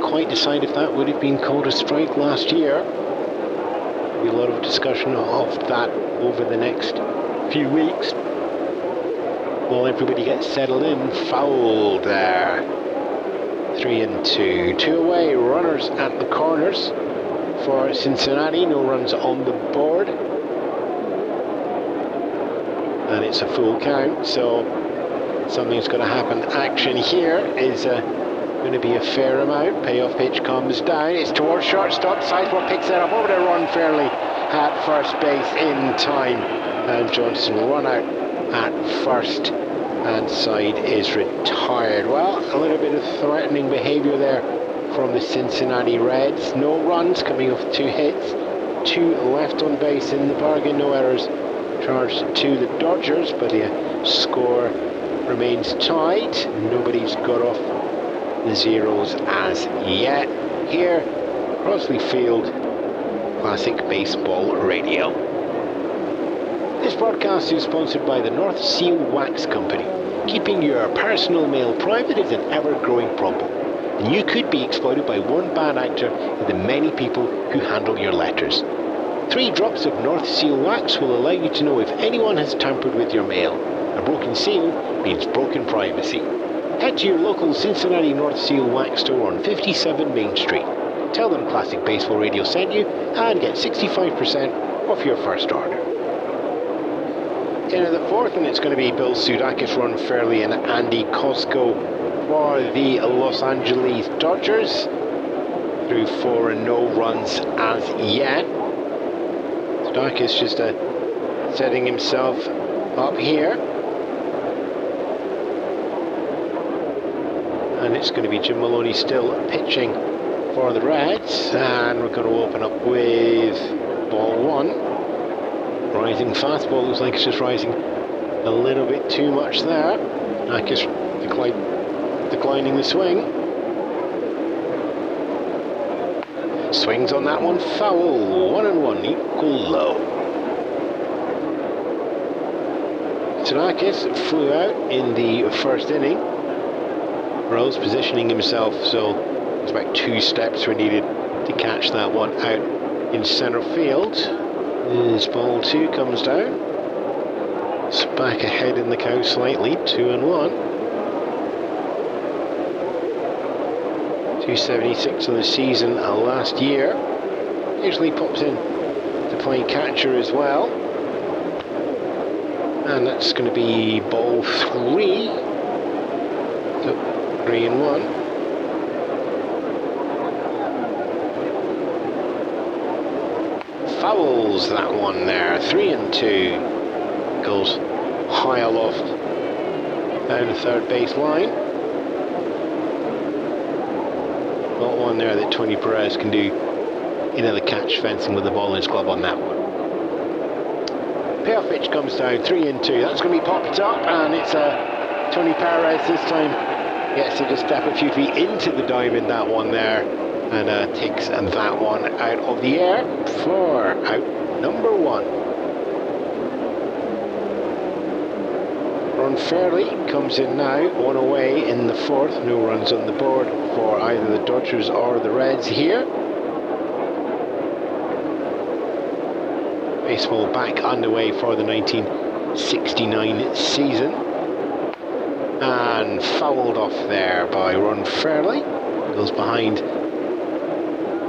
Quite decide if that would have been called a strike last year. There'll be a lot of discussion of that over the next few weeks. While everybody gets settled in, foul there. 3-2. 2 away, runners at the corners for Cincinnati. No runs on the board. And it's a full count, so something's going to happen. Action here is going to be a fair amount. Payoff pitch comes down. It's towards shortstop. Sizemore picks it up over to run fairly at first base in time. And Johnson run out at first. And side is retired. Well, a little bit of threatening behaviour there from the Cincinnati Reds. No runs coming off 2 hits. 2 left on base in the bargain. No errors charged to the Dodgers, but the score remains tied. Nobody's got off the zeros as yet. Here, Crosley Field, Classic Baseball Radio. This broadcast is sponsored by the North Seal Wax Company. Keeping your personal mail private is an ever-growing problem, and you could be exploited by one bad actor in the many people who handle your letters. 3 drops of North Seal Wax will allow you to know if anyone has tampered with your mail. A broken seal means broken privacy. Head to your local Cincinnati North Seal Wax store on 57 Main Street. Tell them Classic Baseball Radio sent you and get 65% off your first order. Into the 4th, and it's going to be Bill Sudakis, Ron Fairley and Andy Cosco for the Los Angeles Dodgers. Through 4 and no runs as yet. Sudakis just setting himself up here. And it's going to be Jim Maloney still pitching for the Reds. And we're going to open up with ball 1. Rising fastball, looks like it's just rising a little bit too much there. Akis declining the swing. Swings on that one, foul. 1-1, equal low. Tanakis flew out in the first inning. Rose positioning himself, so it's about 2 steps were needed to catch that one out in centre field. As ball 2 comes down. It's back ahead in the count slightly, 2-1. 276 on the season last year. Usually pops in to play catcher as well. And that's going to be ball 3. So 3-1. Fouls that one there. 3-2. Goes high aloft down the third base line. Got one there that Tony Perez can do the catch fencing with the ball in his glove on that one. Payoff pitch comes down, 3-2. That's going to be popped up, and it's Tony Perez this time Gets to just step a few feet into the diamond, that one there, and takes that one out of the air for out number 1. Run Fairley comes in now, 1 away in the 4th. No runs on the board for either the Dodgers or the Reds here. Baseball back underway for the 1969 season. And fouled off there by Ron Fairley. Goes behind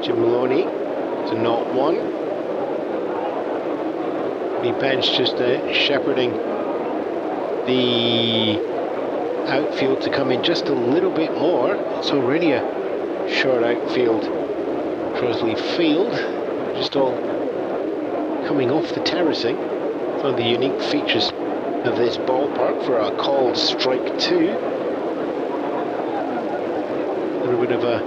Jim Maloney to 0-1. The bench just shepherding the outfield to come in just a little bit more. It's already a short outfield, Crosley Field. Just all coming off the terracing. One of the unique features of this ballpark for a called strike 2. A little bit of a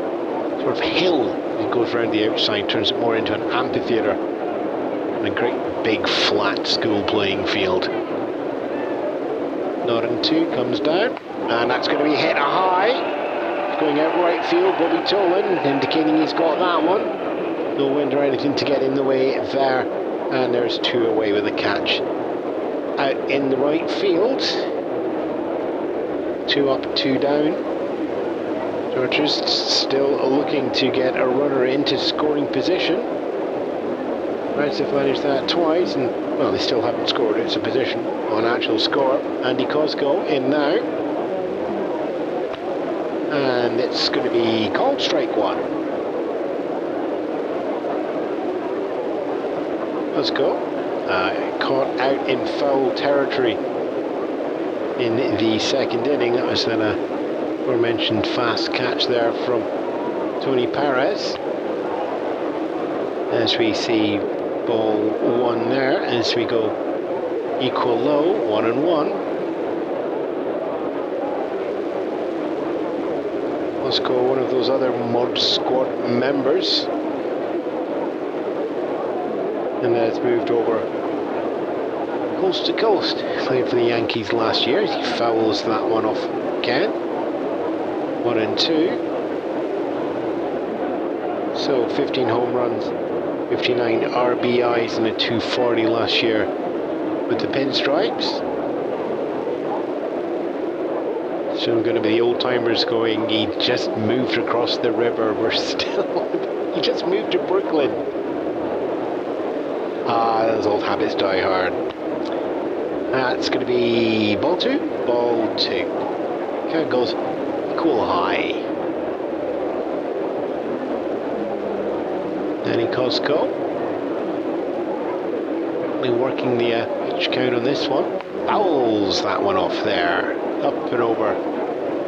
sort of hill. It goes around the outside, turns it more into an amphitheatre, and a great big flat school playing field. 0-2 comes down, and that's going to be hit high. Going out right field, Bobby Tolan indicating he's got that one. No wind or anything to get in the way there, and there's 2 away with a catch. Out in the right field, 2 up, 2 down. Dodgers still looking to get a runner into scoring position. Reds have managed that twice, and well, they still haven't scored. It's a position on actual score. Andy Cosco in now, and it's going to be called strike 1. Cosco caught out in foul territory in the 2nd inning. That was then a aforementioned fast catch there from Tony Perez. As we see ball 1 there, as we go equal low, 1-1. Cosco, one of those other Mod Squad members. And that's moved over coast to coast. Played for the Yankees last year. He fouls that one off again. 1-2. So 15 home runs, 59 RBIs, and a 240 last year with the Pinstripes. So going to be the old timers going, he just moved across the river. We're still, he just moved to Brooklyn. Those old habits die hard. That's going to be ball 2. Ball 2. Here goes cool high. Denny Cosco. Working the pitch count on this one. Fouls that one off there. Up and over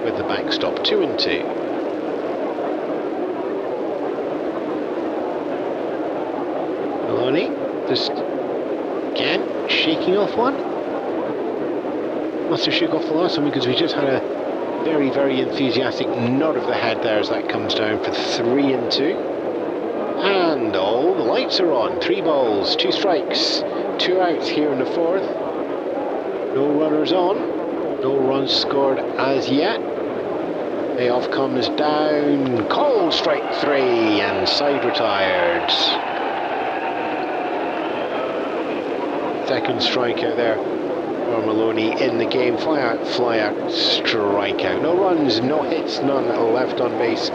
with the backstop. 2-2. Maloney just again shaking off one. Must have shook off the last one because we just had a very, very enthusiastic nod of the head there as that comes down for 3-2. And all the lights are on. 3 balls, 2 strikes, 2 outs here in the 4th. No runners on. No runs scored as yet. Payoff comes down. Called strike 3 and side retired. Second strikeout there for Maloney in the game. Fly out, strikeout. No runs, no hits, none left on base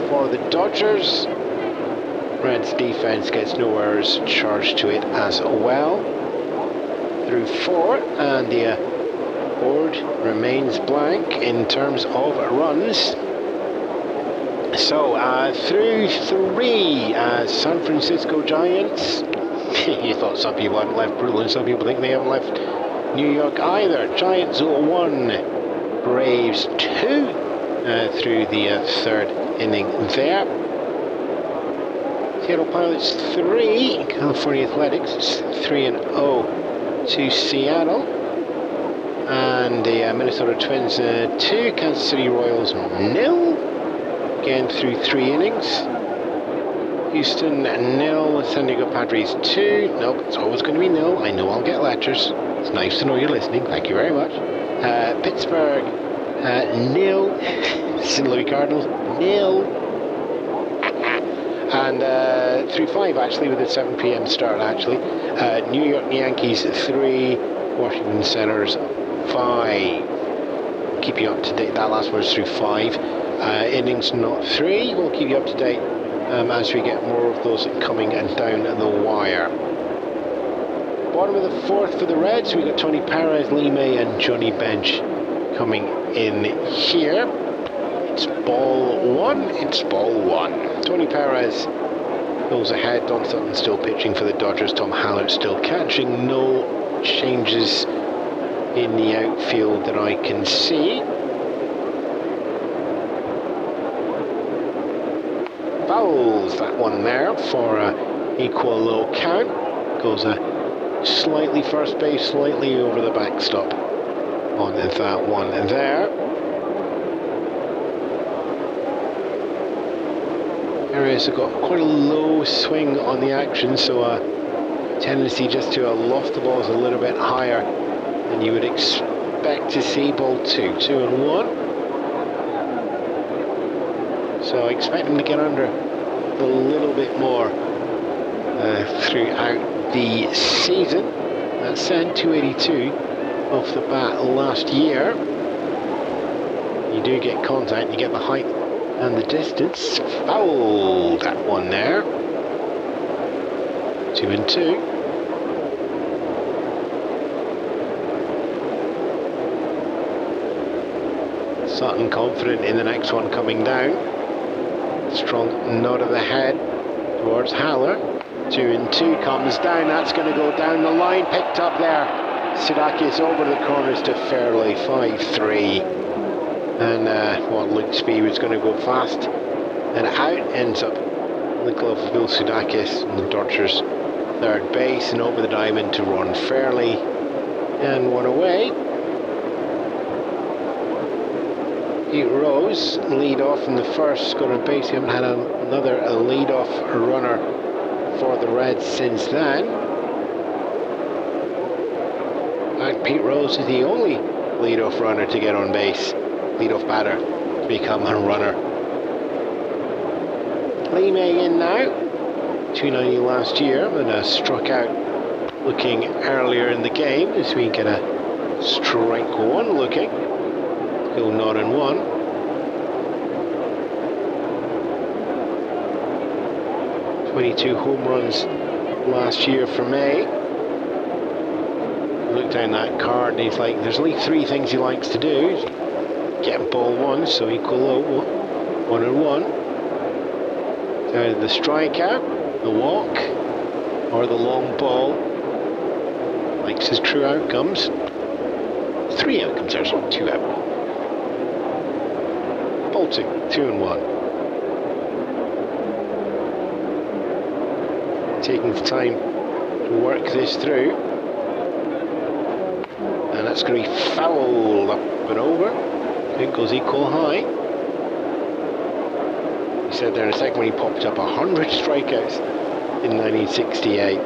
for the Dodgers. Reds defense gets no errors charged to it as well. Through 4, and the board remains blank in terms of runs. So through 3, San Francisco Giants. You thought some people hadn't left Brooklyn, some people think they haven't left New York either. Giants 1, Braves 2 through the 3rd inning there. Seattle Pilots 3, California Athletics 3-0 to Seattle. And the Minnesota Twins 2, Kansas City Royals 0. Again through 3 innings. Houston 0, San Diego Padres 2. Nope, it's always going to be 0. I know I'll get lectures. It's nice to know you're listening. Thank you very much. Pittsburgh nil. St. Louis Cardinals, nil. And through 5 actually, with a 7 p.m. start actually. New York Yankees 3, Washington Senators 5. Keep you up to date. That last one was through 5. Innings not 3. We'll keep you up to date as we get more of those coming and down the wire. Bottom of the 4th for the Reds, we got Tony Perez, Lee May and Johnny Bench coming in here. It's ball 1, it's ball 1. Tony Perez goes ahead. Don Sutton still pitching for the Dodgers. Tom Hallett still catching. No changes in the outfield that I can see. Fouls that one there for a equal low count. Goes a slightly first base, slightly over the backstop on that one there. Perez has got quite a low swing on the action, so a tendency just to loft the balls a little bit higher than you would expect to see. Ball 2, 2-1. So I expect him to get under a little bit more throughout the season. That said, 282 off the bat last year. You do get contact, you get the height and the distance. Fouled that one there. 2-2. Sutton confident in the next one coming down. Strong nod of the head towards Haller. 2-2 comes down. That's going to go down the line. Picked up there. Sudakis over the corners to Fairley. 5-3. And what looked to be was going to go fast and out. Ends up in the glove of Bill Sudakis and the Dodgers third base, and over the diamond to Ron Fairley. And one away. Pete Rose, lead off in the first, got on base. He haven't had another lead-off runner for the Reds since then. And Pete Rose is the only lead-off runner to get on base, lead-off batter to become a runner. Lee May in now, 290 last year, and struck out looking earlier in the game. This week at a strike one looking. Still not in one. .22 home runs last year for May. Look down that card and he's like, there's only 3 things he likes to do. Get ball 1, so equal low, 1-1. Down to the strikeout, the walk, or the long ball. Likes his true outcomes. 3 outcomes, there's not 2 out. Ball 2, 2-1. Taking the time to work this through. And that's going to be fouled up and over. It goes equal high. He said there in a second when he popped up 100 strikeouts in 1968.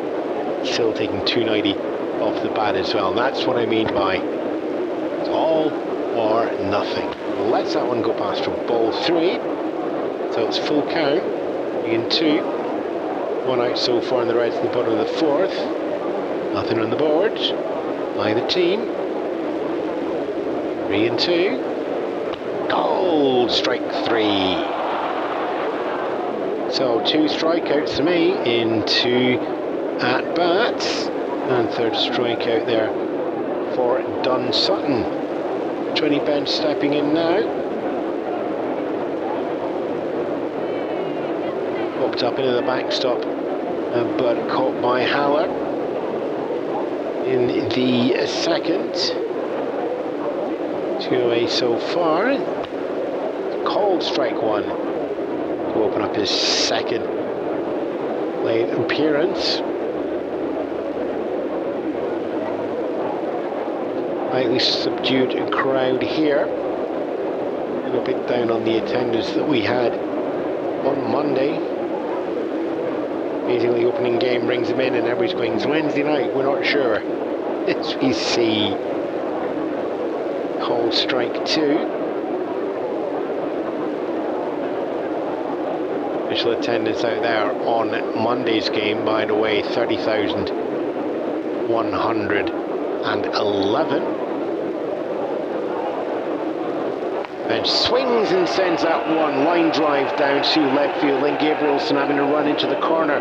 Still taking 290 off the bat as well. And that's what I mean by it's all or nothing. Lets that one go past for ball 3. So it's full count. In 2. 1 out so far in the Reds in the bottom of the 4th. Nothing on the board. Either team. 3-2. Goal! Strike 3. So 2 strikeouts to me in 2 at-bats. And third strikeout there for Don Sutton. Johnny Bench stepping in now. Popped up into the backstop, but caught by Haller in the second. 2 away so far. Called strike 1 to open up his second late appearance. Slightly subdued crowd here. A little bit down on the attendance that we had on Monday. Basically, opening game brings them in, and everybody's going, it's Wednesday night, we're not sure. As we see, called strike 2. substantial attendance out there on Monday's game, by the way, 30,111. Bench swings and sends that one line drive down to left field. Then Gabrielson having to run into the corner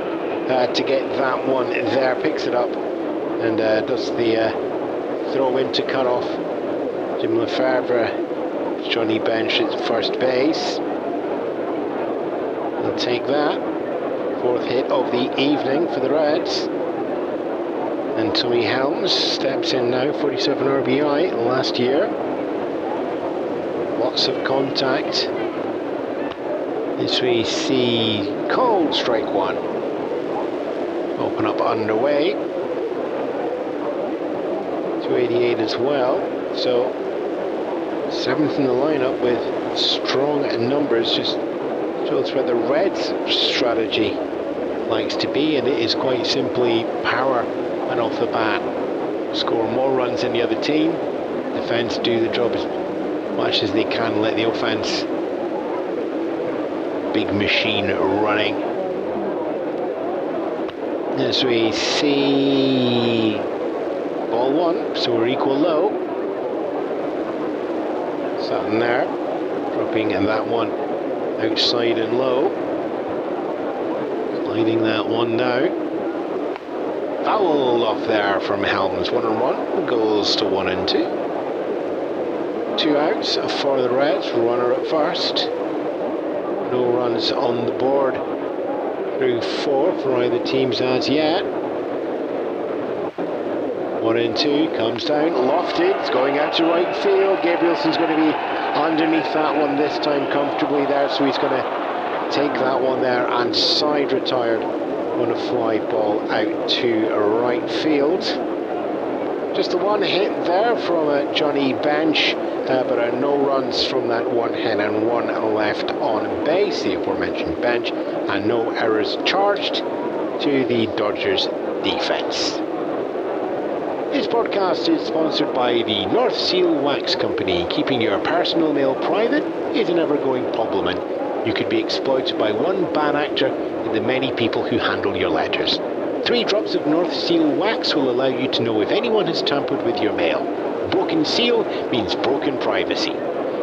to get that one there. Picks it up and does the throw in to cut off Jim Lefebvre. Johnny Bench at first base. He'll take that. Fourth hit of the evening for the Reds. And Tommy Helms steps in now, 47 RBI last year. Lots of contact. As we see called strike one. Open up underway. 288 as well. So 7th in the lineup with strong numbers. Just shows where the Reds' strategy likes to be, and it is quite simply power and off the bat. Score more runs than the other team. Defense do the job as much as they can, let the offense, big machine running. As we see ball one, so we're equal low. Sutton there, dropping that one outside and low. Sliding that one now. Foul off there from Helms. 1-1, goes to 1 and 2. 2 outs for the Reds, runner at first. No runs on the board through 4 for either teams as yet. 1 and 2, comes down, lofted, it's going out to right field. Gabrielson's going to be underneath that one this time comfortably there, so he's going to take that one there and side retired on a fly ball out to right field. Just a one hit there from Johnny Bench, but no runs from that one hit and one left on base, the aforementioned Bench, and no errors charged to the Dodgers defense. This podcast is sponsored by the North Seal Wax Company. Keeping your personal mail private is an ever-going problem, and you could be exploited by one bad actor in the many people who handle your letters. 3 drops of North Seal Wax will allow you to know if anyone has tampered with your mail. Broken seal means broken privacy.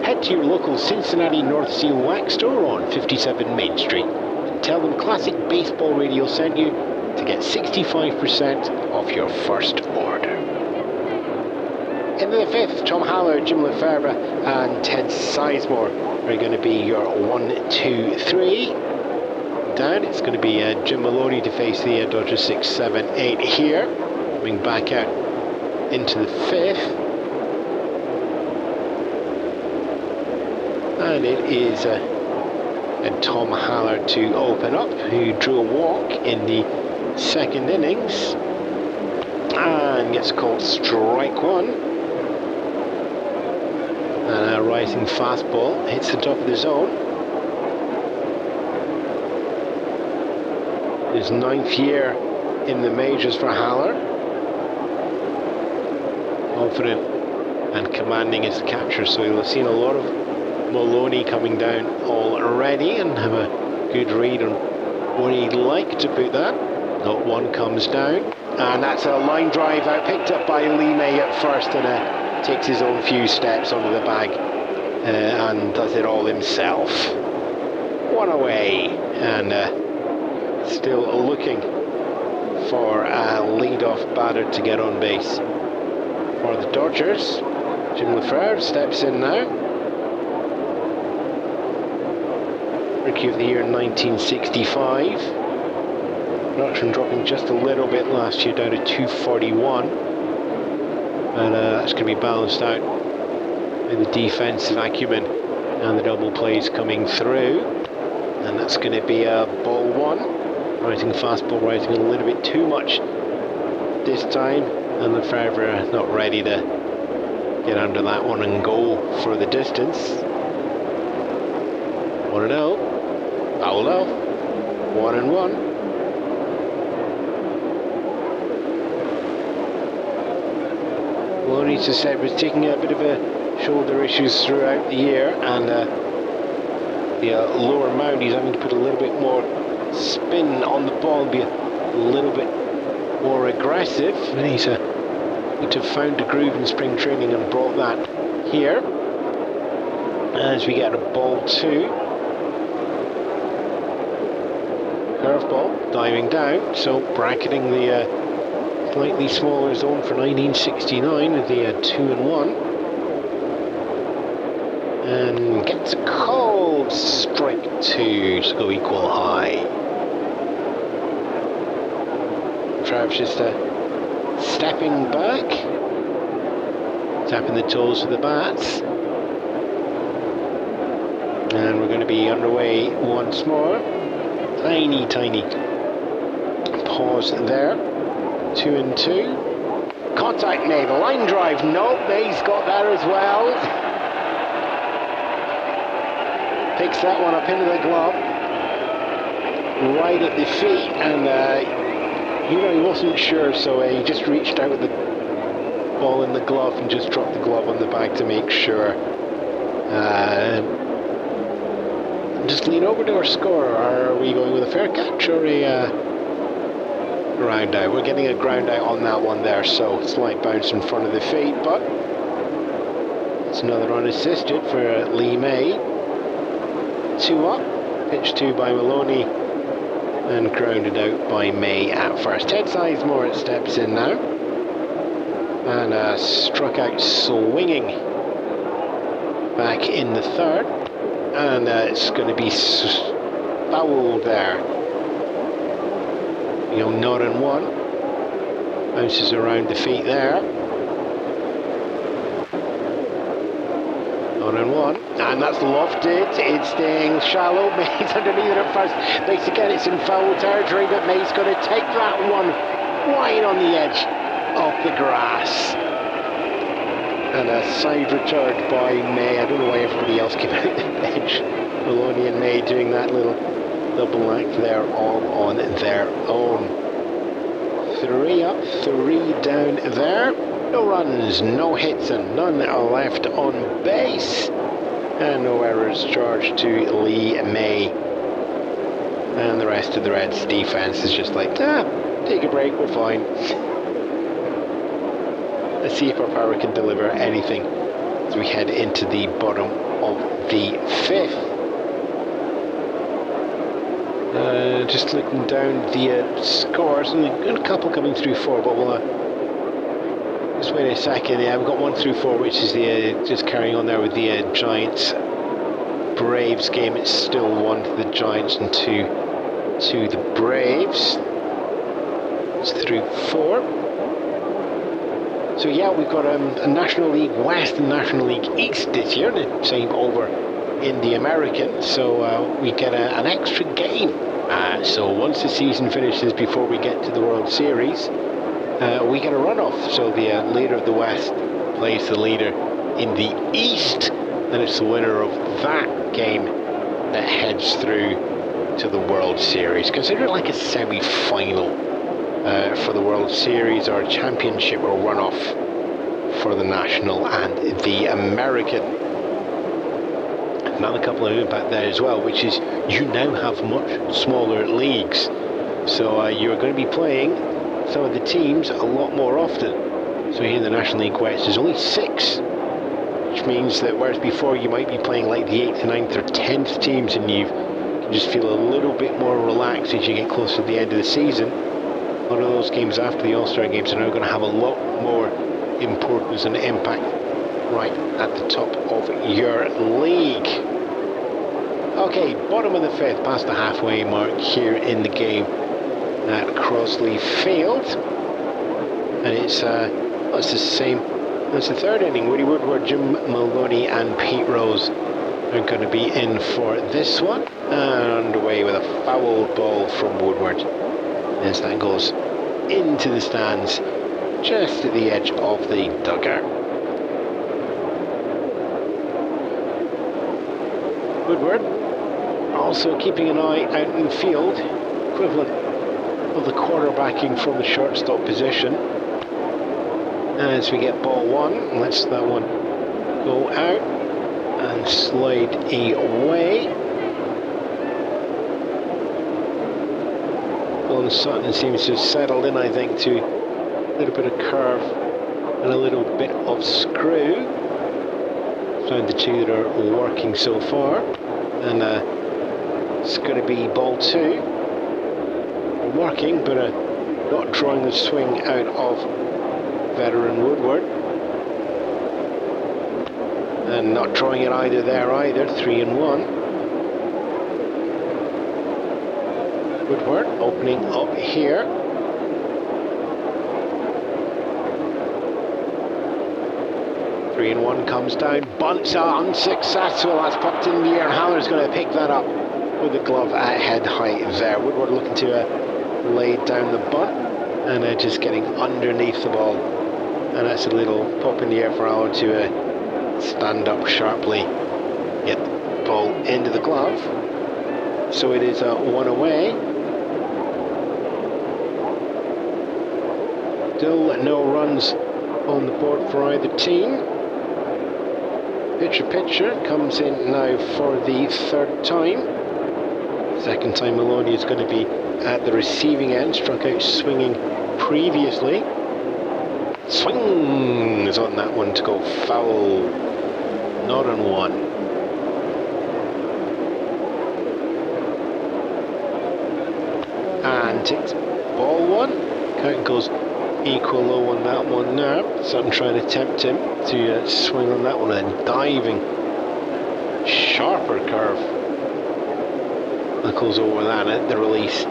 Head to your local Cincinnati North Seal Wax store on 57 Main Street and tell them Classic Baseball Radio sent you to get 65% off your first order. In the 5th, Tom Haller, Jim Lefebvre and Ted Sizemore are going to be your 1, 2, 3. Down, it's going to be Jim Maloney to face the Dodgers 6, 7, 8 here. Coming back out into the 5th. And it is Tom Haller to open up, who drew a walk in the 2nd innings. And gets called strike one. And a rising fastball hits the top of the zone. His 9th year in the majors for Haller. Confident and commanding as a catcher, so you'll have seen a lot of Maloney coming down already and have a good read on where he'd like to put that. Not one comes down, and that's a line drive out, picked up by Lee May at first, and takes his own few steps onto the bag and does it all himself. One away, and still looking for a lead-off batter to get on base for the Dodgers. Jim Lefebvre steps in now. Rookie of the year in 1965. Production dropping just a little bit last year, down to 241. And that's going to be balanced out with the defensive acumen and the double plays coming through. And that's going to be a ball one. Rising fastball, rising a little bit too much this time. And Lefebvre not ready to get under that one and go for the distance. 1-0. Foul off. 1-1. Maloney, as I said, was taking a bit of a shoulder issues throughout the year, and the lower mound. He's having to put a little bit more spin on the ball, be a little bit more aggressive, and he's need to have found a groove in spring training and brought that here. As we get a ball 2. Curveball diving down, so bracketing the slightly smaller zone for 1969 with the 2-1. And gets a called strike 2 to go equal high. Travis just stepping back, tapping the toes of the bats. And we're going to be underway once more. Tiny pause there. 2-2. Contact May, the line drive. No, May's got that as well. Picks that one up into the glove. Right at the feet, and he wasn't sure, so he just reached out with the ball in the glove and just dropped the glove on the bag to make sure. Just lean over to our score. Are we going with a fair catch or a ground out? We're getting a ground out on that one there, so slight bounce in front of the feet, but it's another unassisted for Lee May. 2 up, pitch 2 by Maloney, and grounded out by May at first. Ted Sizemore steps in now, and struck out swinging back in the third. And it's going to be fouled there. Not in one. Bounces around the feet there. Not in one. And that's lofted. It's staying shallow. May's underneath it at first. Base again, it's in foul territory, but May's going to take that one wide on the edge of the grass. And a side return by May. I don't know why everybody else came out the bench. Maloney and May doing that little double act there all on their own. 3 up, 3 down there. No runs, no hits, and none left on base. And no errors charged to Lee May. And the rest of the Reds defense is just like, take a break, we're fine. Let's see if our power can deliver anything as we head into the bottom of the 5th. Just looking down the scores, only a couple coming through 4, but we'll just wait a second. Yeah, we've got 1 through 4, which is the just carrying on there with the Giants Braves game. It's still 1 to the Giants and 2 to the Braves. It's through 4. So yeah, we've got a National League West and National League East this year, the same over in the American, so we get an extra game. So once the season finishes, before we get to the World Series, we get a runoff. So the leader of the West plays the leader in the East, and it's the winner of that game that heads through to the World Series. Consider it like a semi-final for the World Series, or a championship or runoff for the National and the American. Another couple of impact there as well, which is you now have much smaller leagues, so you're going to be playing some of the teams a lot more often. So here in the National League West there's only 6, which means that whereas before you might be playing like the 8th, 9th or 10th teams, and you can just feel a little bit more relaxed as you get closer to the end of the season. A lot of those games after the All-Star games are now going to have a lot more importance and impact right at the top of your league. Okay, bottom of the 5th, past the halfway mark here in the game at Crossley Field. And it's the same as the 3rd inning. Woody Woodward, Jim Maloney and Pete Rose are going to be in for this one. And underway with a foul ball from Woodward. As that goes into the stands just at the edge of the dugout. Woodward also keeping an eye out in the field, equivalent of the quarterbacking from the shortstop position. As we get ball 1, let's that one go out and slide away. Don Sutton seems to have settled in, I think, to a little bit of curve and a little bit of screw. Found the two that are working so far, and it's going to be ball 2. Working, but not drawing the swing out of veteran Woodward, and not drawing it either there either. 3-1. Woodward opening up here. Three and one comes down, bunts unsuccessful. That's popped in the air, and Haller's going to pick that up with the glove at head height there. Woodward looking to lay down the bunt, and just getting underneath the ball, and that's a little pop in the air for Haller to stand up sharply, get the ball into the glove. So it is 1 away. Still no runs on the board for either team. Pitcher comes in now for the 3rd time. Second time Maloney is going to be at the receiving end, struck out swinging previously. Swing is on that one to go foul. Not on 1. And takes ball 1. Count goes equal low on that one now. Sutton trying to tempt him to swing on that one, and diving. Sharper curve. Knuckles over that at the release.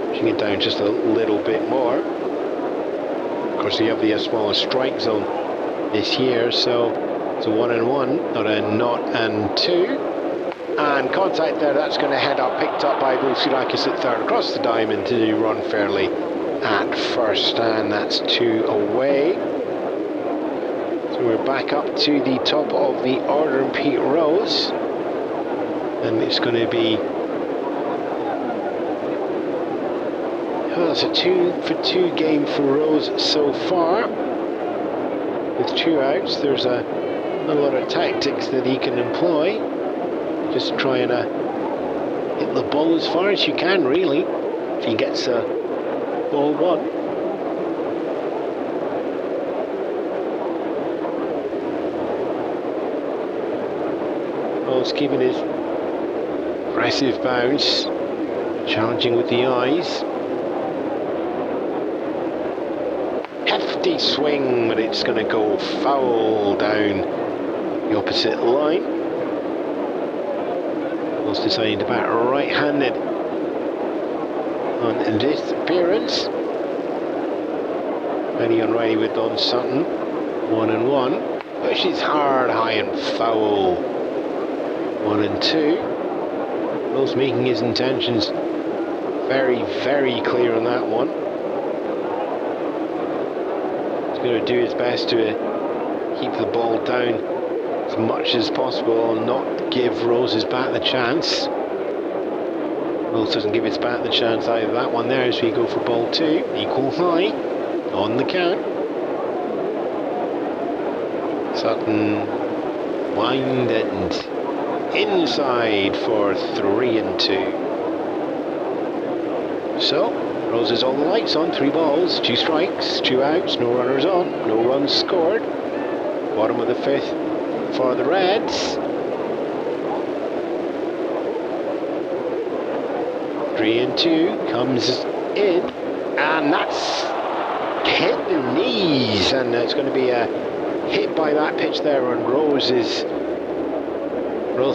Pushing it down just a little bit more. Of course, you have the smaller strike zone this year, so it's a 1-1, not a 0-2. And contact there, that's going to head up, picked up by Bousirakis at 3rd, across the diamond to run fairly at 1st, and that's 2 away. So we're back up to the top of the order, and Pete Rose, and it's going to be it's a 2-for-2 game for Rose so far. With 2 outs, there's a lot of tactics that he can employ. Just try and hit the ball as far as you can, really. If he gets ball 1. Rose keeping his aggressive bounce, challenging with the eyes. Hefty swing, but it's going to go foul down the opposite line. Rose deciding to bat right-handed on this appearance. Very unready with Don Sutton. 1-1. Pushes hard, high and foul. 1-2. Rose making his intentions very, very clear on that one. Going to do his best to keep the ball down as much as possible and not give Rose's bat the chance. Rose doesn't give his bat the chance either. That one there as we go for ball 2, equal high on the count. Sutton wind and inside for 3-2. So Rose has all the lights on, 3 balls, 2 strikes, 2 outs, no runners on, no runs scored. Bottom of the 5th for the Reds. 3-2 comes in, and that's hit the knees, and it's going to be a hit by that pitch there, and Rose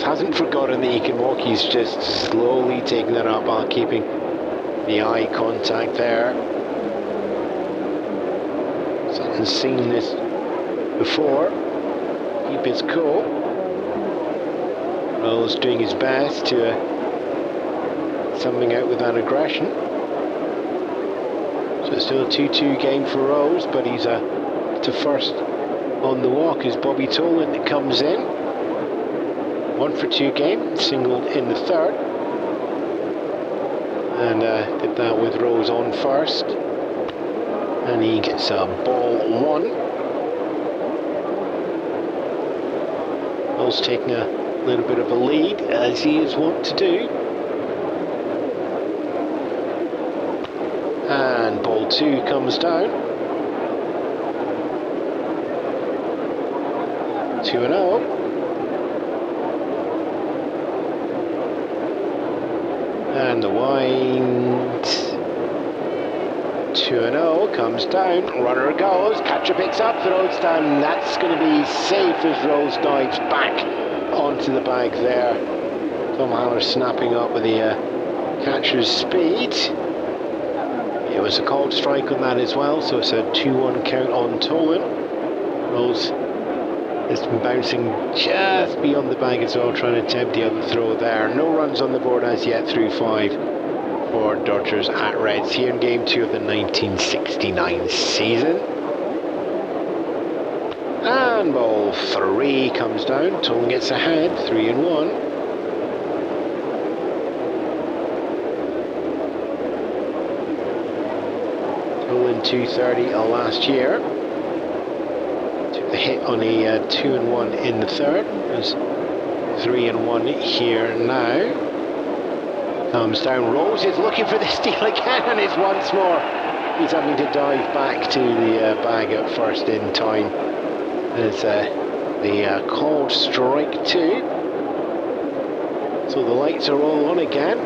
hasn't forgotten that he can walk. He's just slowly taking that up while keeping the eye contact there. Sutton's seen this before. Keep his cool. Rose doing his best to something out with that aggression. So it's still a 2-2 game for Rose, but he's to 1st on the walk is Bobby Tolan that comes in. 1-for-2 game, singled in the 3rd. And did that with Rose on 1st, and he gets a ball 1. Rose taking a little bit of a lead, as he is wont to do. 0-2 comes down. 2-0. And the wind. 2-0 comes down. Runner goes. Catcher picks up. Throws down. That's going to be safe as Rose dives back onto the bag there. Tom Haller snapping up with the catcher's speed. It was a called strike on that as well, so it's a 2-1 count on Tolan. Rose has been bouncing just beyond the bag as well, trying to attempt the other throw there. No runs on the board as yet through 5 for Dodgers at Reds here in Game 2 of the 1969 season. And ball 3 comes down. Tolan gets ahead, 3-1. Tolan 230 last year. Took the hit on a 2-1 in the third. There's 3-1 here now. Comes down. Rose is looking for the steal again, and it's once more. He's having to dive back to the bag at first in time. There's the called strike 2. So the lights are all on again.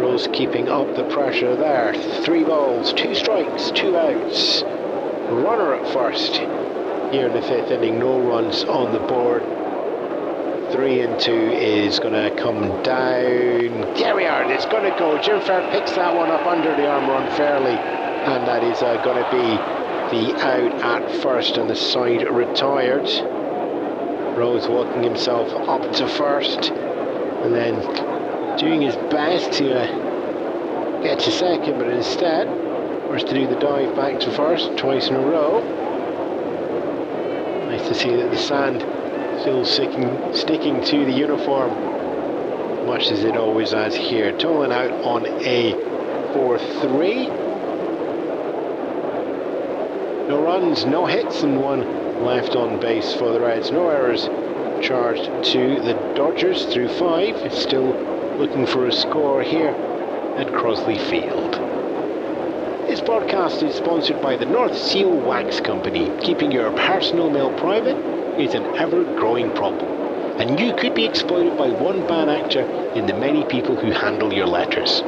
Rose keeping up the pressure there. 3 balls, 2 strikes, 2 outs. Runner at first. Here in the 5th inning, no runs on the board. 3-2 is going to come down. There we are, it's going to go. Jim Fair picks that one up under the arm unfairly, and that is going to be the out at first, and the side retired. Rose walking himself up to first, and then doing his best to get to second, but instead forced to do the dive back to first twice in a row. Nice to see that the sand still sticking to the uniform, much as it always has here. Tolan out on a 4-3. No runs, no hits, and 1 left on base for the Reds. No errors charged to the Dodgers through 5. It's still looking for a score here at Crosley Field. This broadcast is sponsored by the North Seal Wax Company. Keeping your personal mail private is an ever-growing problem, and you could be exploited by one bad actor in the many people who handle your letters.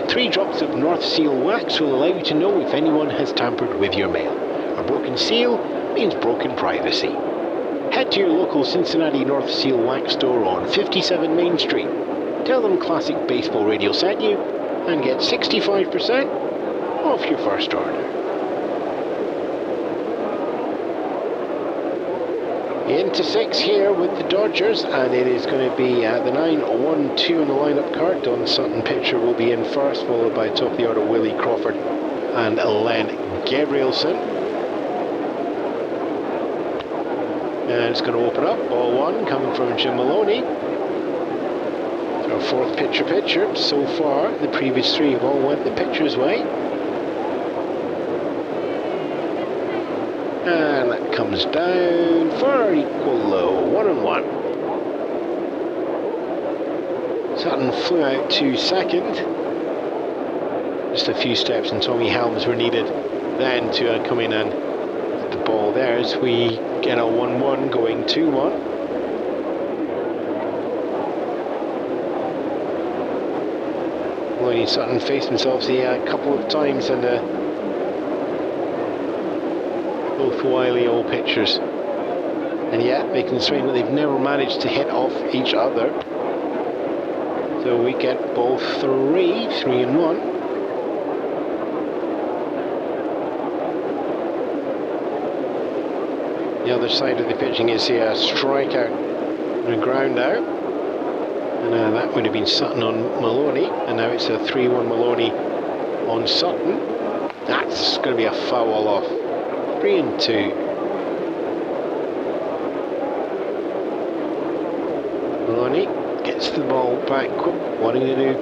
3 drops of North Seal Wax will allow you to know if anyone has tampered with your mail. A broken seal means broken privacy. Head to your local Cincinnati North Seal Wax store on 57 Main Street. Tell them Classic Baseball Radio sent you and get 65% off your first order. Into 6 here with the Dodgers, and it is going to be the 9-1-2 in the lineup card. Don Sutton pitcher will be in first, followed by top of the order Willie Crawford and Len Gabrielson. And it's going to open up, ball 1 coming from Jim Maloney. Our 4th pitcher so far. The previous 3 have all went the pitcher's way. And that comes down for equal low, 1-1. Sutton flew out to second. Just a few steps and Tommy Helms were needed then to come in and put the ball there as we get a 1-1 going 2-1. Maloney Sutton faced themselves a couple of times, and both wily old pitchers, and yet making the swing that they've never managed to hit off each other. So we get ball 3-1. The other side of the pitching is a strikeout and a ground out, and that would have been Sutton on Maloney, and now it's a 3-1 Maloney on Sutton. That's going to be a foul off. 3-2. Maloney gets the ball back, wanting to do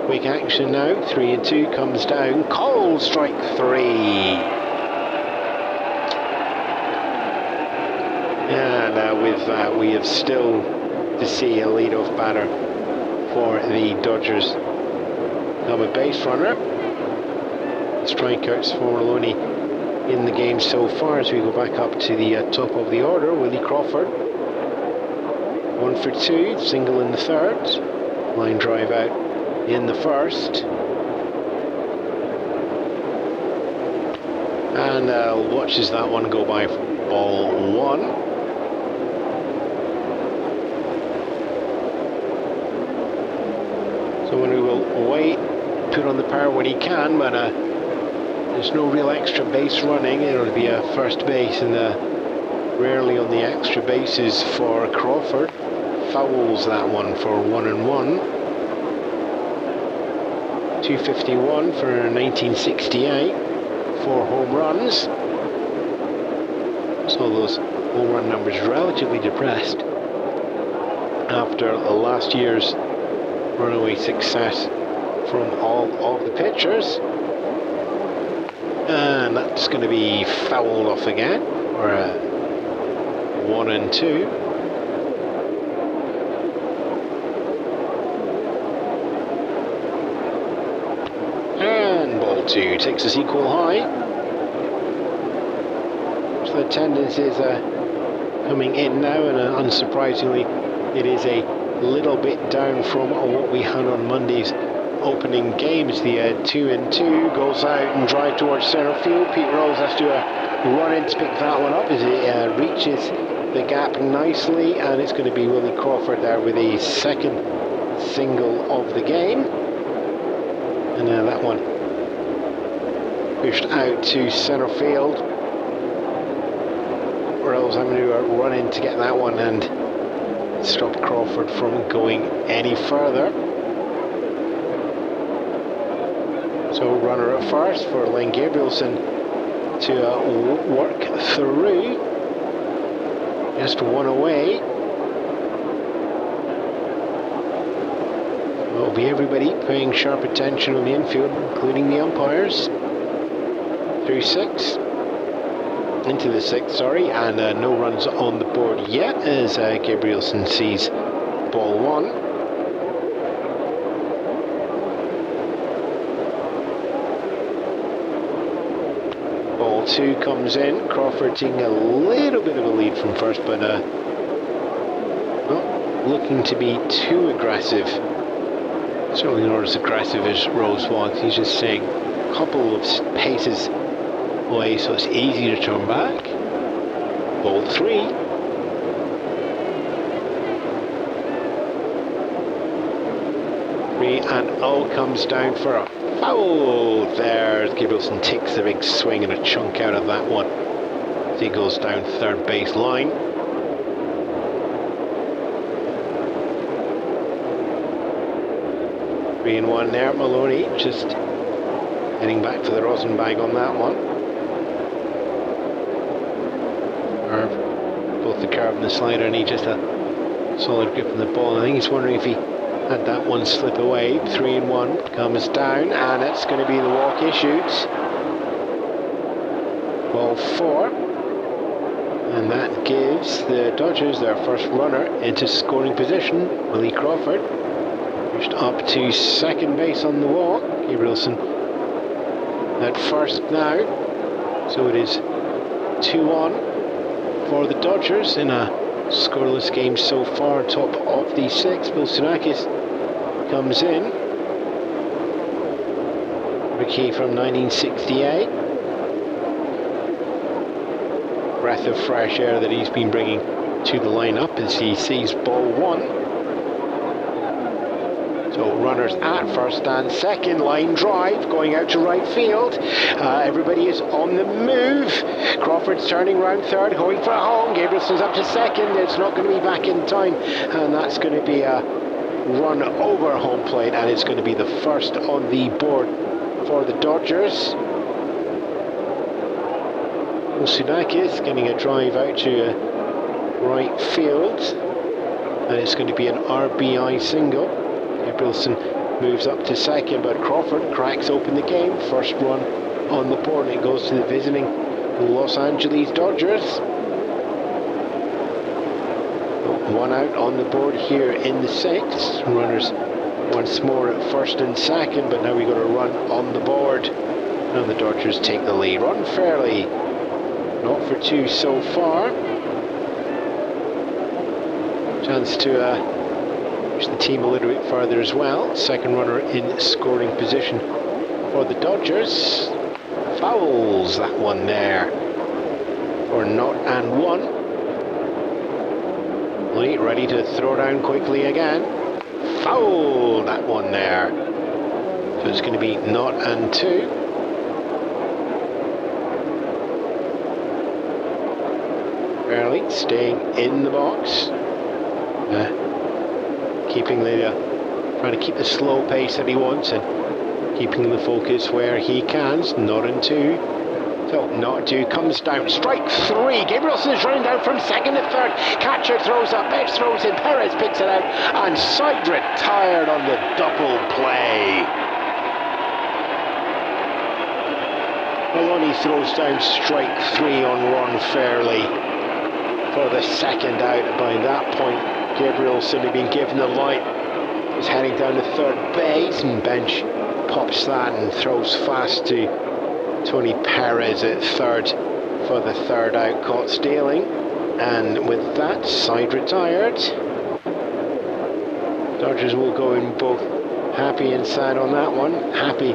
quick action now. 3-2 comes down. Called strike 3. And with that, we have still to see a leadoff batter for the Dodgers. Now a base runner. strikeouts for Maloney in the game so far. As we go back up to the top of the order, Willie Crawford, 1 for 2, single in the third, line drive out in the first, and watches that one go by for ball 1. So when we will wait, put on the power when he can, but there's no real extra base running. It'll be a first base, and rarely on the extra bases for Crawford. Fouls that one for 1-1. 251 for 1968. 4 home runs. So those home run numbers relatively depressed after last year's runaway success from all of the pitchers. And that's going to be fouled off again, or 1-2. And ball 2 takes us equal high. So the attendance is coming in now, and unsurprisingly, it is a little bit down from what we had on Monday's opening games. The 2-2 goes out and drive towards centre field. Pete Rose has to run in to pick that one up as it reaches the gap nicely, and it's going to be Willie Crawford there with a second single of the game. And that one pushed out to centre field. Rose having to run in to get that one and stop Crawford from going any further. So runner at first for Len Gabrielson to work through. Just one away. Will be everybody paying sharp attention on the infield, including the umpires. Through 6. Into the 6th, sorry, and no runs on the board yet as Gabrielson sees ball 1. Ball 2 comes in. Crawford taking a little bit of a lead from first, but not looking to be too aggressive. Certainly not as aggressive as Rose was. He's just saying a couple of paces away, so it's easy to turn back. Ball 3. And comes down for a foul. There, Gabrielson takes a big swing and a chunk out of that one as he goes down third base line. Three and one there. Maloney just heading back to the rosin bag on that one. Both the curve and the slider, and he just a solid grip on the ball. I think he's wondering if he had that one slip away. 3-1 comes down, and it's going to be the walk issued. Ball 4, and that gives the Dodgers their first runner into scoring position. Willie Crawford pushed up to second base on the walk. Gabrielson at first now, so it is 2-1 for the Dodgers in a scoreless game so far. Top of the 6th, Bill Tsunakis comes in. Rookie from 1968. Breath of fresh air that he's been bringing to the lineup as he sees ball 1. So runners at first and second, line drive going out to right field. Everybody is on the move. Crawford's turning round third, going for home. Gabrielson's up to second. It's not going to be back in time, and that's going to be a run over home plate, and it's going to be the first on the board for the Dodgers. Tsunakis getting a drive out to right field, and it's going to be an RBI single. Gabrielson moves up to second, but Crawford cracks open the game. First run on the board, and it goes to the visiting Los Angeles Dodgers. One out on the board here in the 6th. Runners once more at first and second, but now we got a run on the board Now the Dodgers take the lead. Run fairly, not for two so far. Chance to push the team a little bit further as well. Second runner in scoring position for the Dodgers. Fouls that one there for 0-1. Lee ready to throw down quickly again. Foul that one there. So it's going to be 0-2. Fairly staying in the box. Trying to keep the slow pace that he wants and keeping the focus where he can. 0-2. So 0-2 comes down. Strike three. Gabrielson is running down from second to third. Catcher throws up. Betts throws in. Perez picks it out. And side retired on the double play. Maloney throws down strike three on Ron Fairley for the second out. By that point, Gabrielson had been given the light. Is heading down to third base, and Bench pops that and throws fast to Tony Perez at third for the third out, caught stealing. And with that, side retired. Dodgers will go in both happy and sad on that one. Happy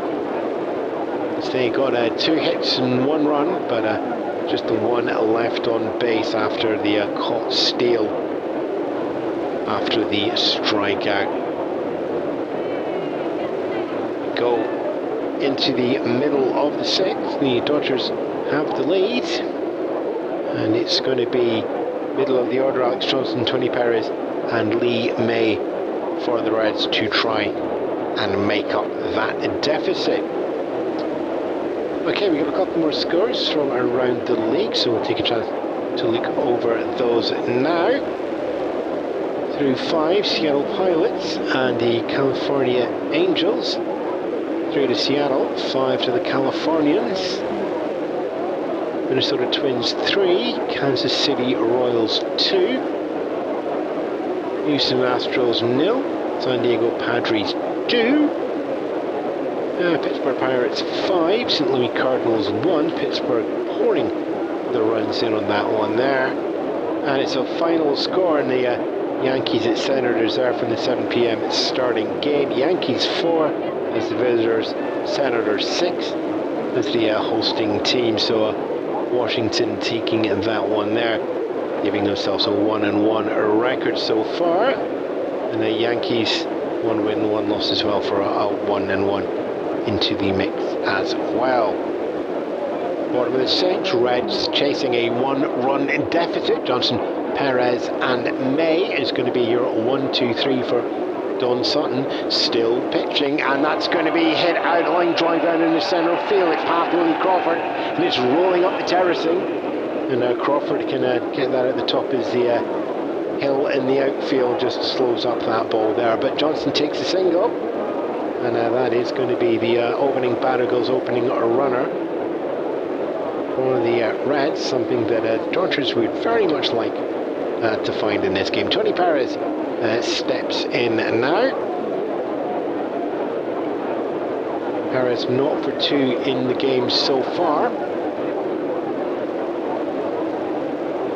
as they got 2 hits and 1 run, but just the one left on base after the caught steal after the strikeout. Go into the middle of the 6th. The Dodgers have the lead, and it's going to be middle of the order: Alex Johnson, Tony Perez and Lee May for the Reds to try and make up that deficit. Okay, we've got a couple more scores from around the league, so we'll take a chance to look over those now. Through 5, Seattle Pilots and the California Angels. 3 to Seattle, 5 to the Californians. Minnesota Twins 3, Kansas City Royals 2. Houston Astros 0, San Diego Padres 2. Pittsburgh Pirates 5, St. Louis Cardinals 1. Pittsburgh pouring the runs in on that one there. And it's a final score in the Yankees at Senators there from the 7 p.m. starting game. Yankees 4 as the visitors, Senators 6 as the hosting team. So Washington taking that one there, giving themselves a 1-1 record so far. And the Yankees 1 win, 1 loss as well for a 1-1 into the mix as well. Bottom of the 6th, Reds chasing a 1-run deficit. Johnson, Perez and May is going to be your 1-2-3 for Don Sutton. Still pitching, and that's going to be hit out, line drive down in the centre field. It's past Willie Crawford, and it's rolling up the terracing. And Crawford can get that at the top as the hill in the outfield just slows up that ball there. But Johnson takes a single, and that is going to be the opening batter goes opening runner for the Reds, something that Dodgers would very much like to find in this game. Tony Perez steps in now. Perez 0 for 2 in the game so far.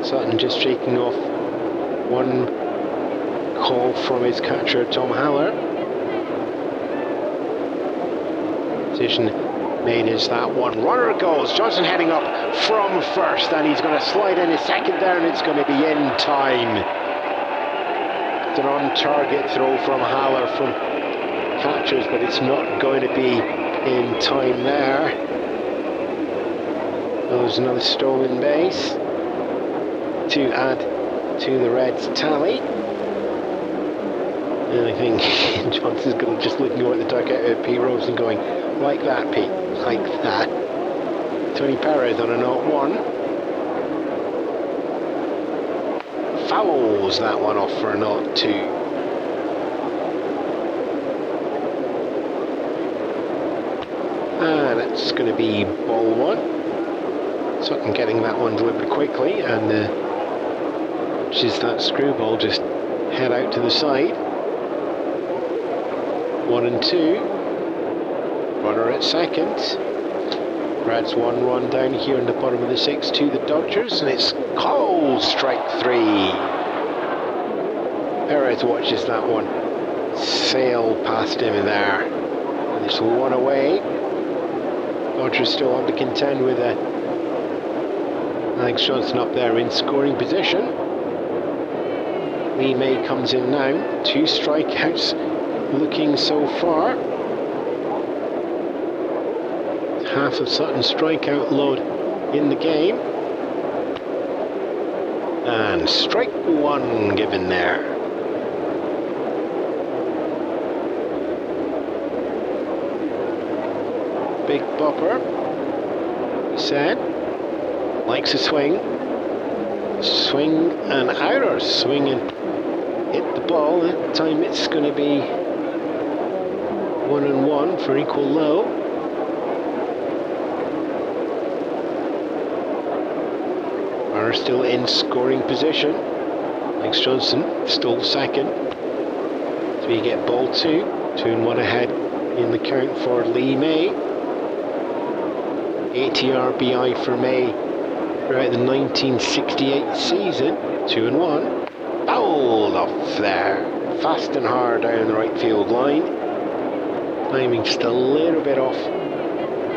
Sutton just shaking off one call from his catcher, Tom Haller. Position made is that one. Runner goes. Johnson heading up from first, and he's going to slide in his second down. It's going to be in time. It's an on-target throw from Haller from catchers, but it's not going to be in time there. There's another stolen base to add to the Reds tally. And I think Johnson's going to just looking over the dugout at Pete Rose and going, like that, Pete, like that. Tony Perez on a 0-1. Fouls that one off for a 0-2. That's going to be ball 1. Sutton getting that one delivered quickly, and just that screwball just head out to the side. 1-2. Runner at second. Reds 1 run down here in the bottom of the 6th to the Dodgers, and it's called strike 3. Perez watches that one sail past him there. And it's 1 away. Dodgers still on to contend with Alex Johnson up there in scoring position. Lee May comes in now. 2 strikeouts looking so far. Half of Sutton's strikeout load in the game. And strike 1 given there. Big bopper, he said. Likes a swing. Swing and outer. Swing and hit the ball. That time it's going to be 1-1 for equal low. Are still in scoring position. Alex Johnson still second. So we get ball 2. 2-1 ahead in the count for Lee May. 80 RBI for May throughout the 1968 season. 2-1. Fouled off there. Fast and hard down the right field line. Timing just a little bit off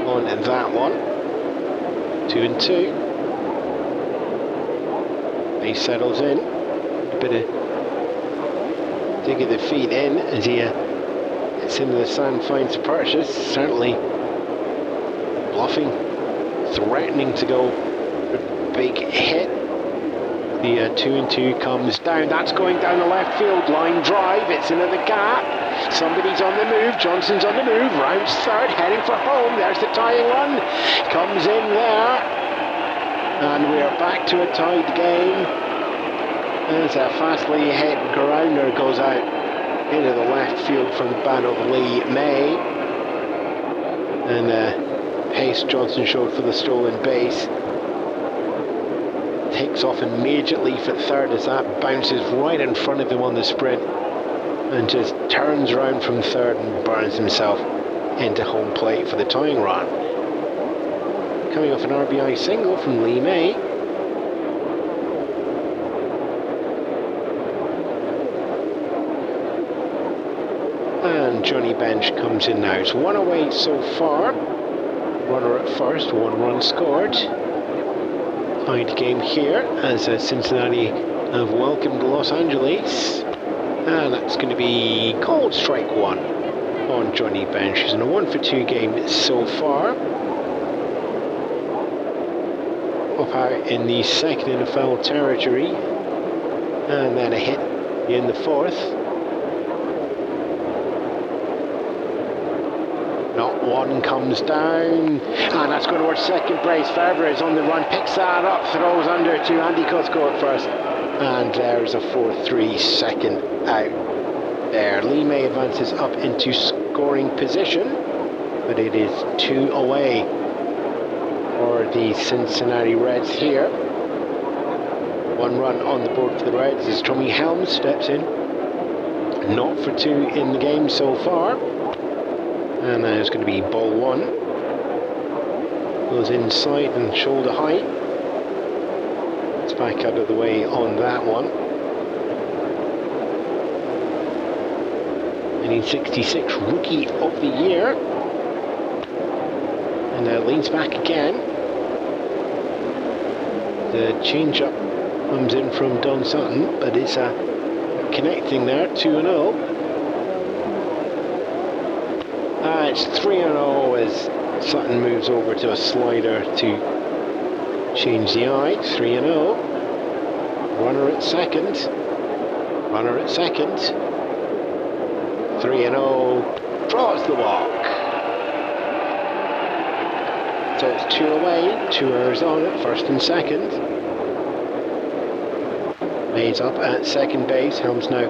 on that one. 2-2. He settles in. A bit of digging the feet in as he gets into the sand, finds a purchase. Certainly bluffing, threatening to go for a big hit. The 2-2 comes down. That's going down the left field line. Drive. It's into the gap. Somebody's on the move. Johnson's on the move. Rounds third, heading for home. There's the tying run. Comes in there. And we are back to a tied game as a fastly hit grounder goes out into the left field from the bat of Lee May. And pace Johnson showed for the stolen base. Takes off immediately for third as that bounces right in front of him on the sprint and just turns around from third and burns himself into home plate for the tying run. Coming off an RBI single from Lee May. And Johnny Bench comes in now. It's 1 away so far. Runner at first, 1 run scored. Tied game here as Cincinnati have welcomed Los Angeles. And that's going to be called strike 1 on Johnny Bench. He's in a 1-for-2 game so far. Up out in the second in the foul territory, and then a hit in the 4th. Not one comes down, and that's going towards second base. Farber is on the run, picks that up, throws under to Andy Cutco at first, and there's a 4-3 second out there. Lee May advances up into scoring position, but it is 2 away for the Cincinnati Reds here. 1 run on the board for the Reds as Tommy Helms steps in. 0 for 2 in the game so far. And there's going to be ball 1. Goes inside and shoulder height. It's back out of the way on that one. 1966 Rookie of the Year. And leans back again. The change-up comes in from Don Sutton, but it's connecting there, 2-0. It's 3-0 as Sutton moves over to a slider to change the eye. 3-0. Runner at second. Runner at second. 3-0. Draws the walk. So it's 2 away, 2 errors on at first and second. May's up at second base. Helms now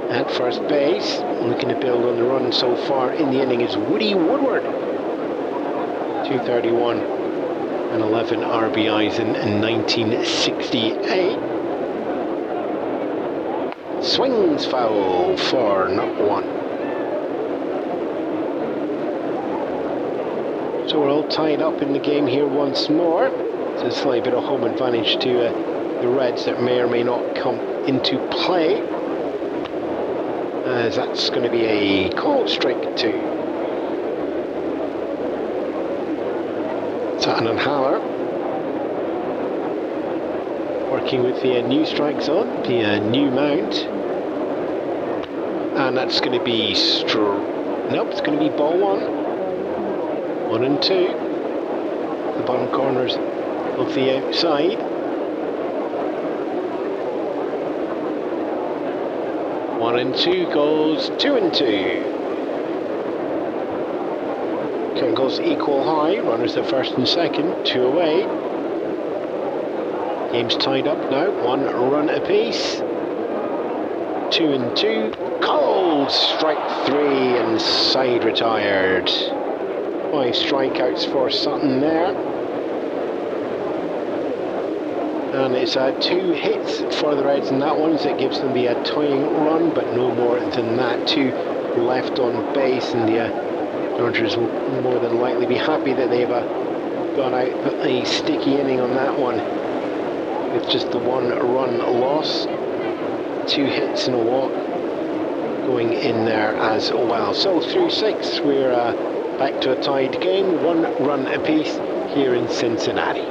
at first base. Looking to build on the run so far in the inning is Woody Woodward. 231 and 11 RBIs in 1968. Swings foul for not 1. So we're all tied up in the game here once more. It's a slight bit of home advantage to the Reds that may or may not come into play. As that's going to be a called strike 2. Sutton and Haller working with the new strike zone, the new mound. And that's going to be nope, it's going to be ball 1. 1 and 2. The bottom corners of the outside. 1 and 2 goes 2 and 2. Count goes equal high. Runners at first and second. 2 away. Game's tied up now. 1 run apiece. 2 and 2. Called strike 3 and side retired. 5 strikeouts for Sutton there. And it's 2 hits for the Reds in that one, so it gives them the tying run, but no more than that. 2 left on base, and the Dodgers will more than likely be happy that they've gone out a sticky inning on that one, with just the 1 run loss. 2 hits and a walk going in there as well. So through 6, we're back to a tied game, 1 run apiece here in Cincinnati.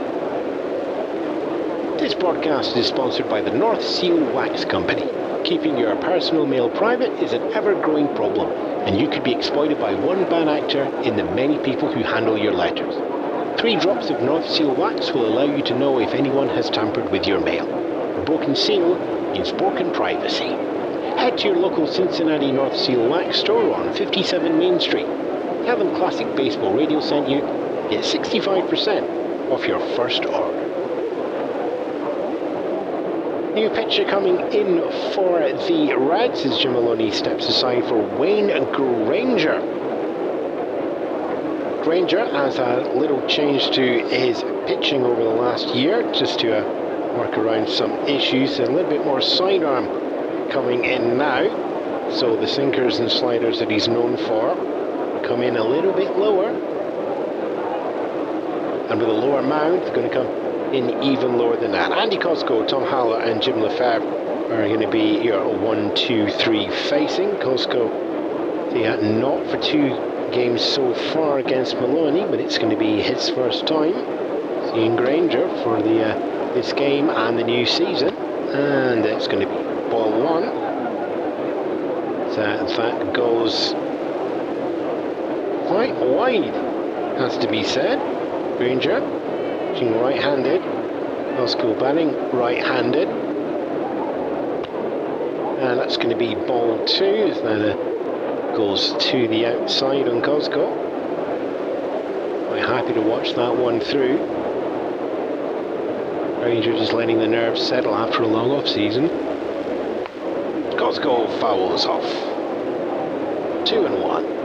This broadcast is sponsored by the North Seal Wax Company. Keeping your personal mail private is an ever-growing problem, and you could be exploited by one bad actor in the many people who handle your letters. 3 drops of North Seal Wax will allow you to know if anyone has tampered with your mail. A broken seal means broken privacy. Head to your local Cincinnati North Seal Wax store on 57 Main Street. Tell them Classic Baseball Radio sent you. Get 65% off your first order. New pitcher coming in for the Reds as Jim Maloney steps aside for Wayne Granger. Granger has a little change to his pitching over the last year, just to work around some issues. A little bit more sidearm coming in now, so the sinkers and sliders that he's known for come in a little bit lower, and with a lower mound, it's going to come in even lower than that. Andy Cosco, Tom Haller and Jim Lefebvre are going to be your 1, 2, 3 facing. Cosco, not for 2 games so far against Maloney, but it's going to be his first time seeing Granger for this game and the new season, and it's going to be ball 1. So that goes quite wide, has to be said. Granger, pitching right-handed. Cosco batting right-handed. And that's going to be ball 2, as that goes to the outside on Cosco. Quite happy to watch that one through. Granger just letting the nerves settle after a long off-season. Cosco fouls off. 2 and 1.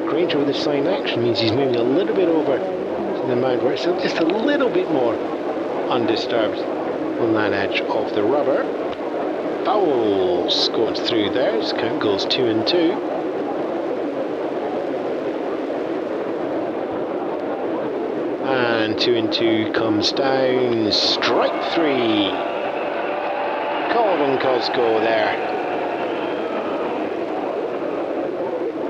Granger with the sign action means he's moving a little bit over to the mound where it's just a little bit more undisturbed on that edge of the rubber. Fouls going through there. His count goes 2 and 2. And 2 and 2 comes down. Strike 3. Colin Cosco there.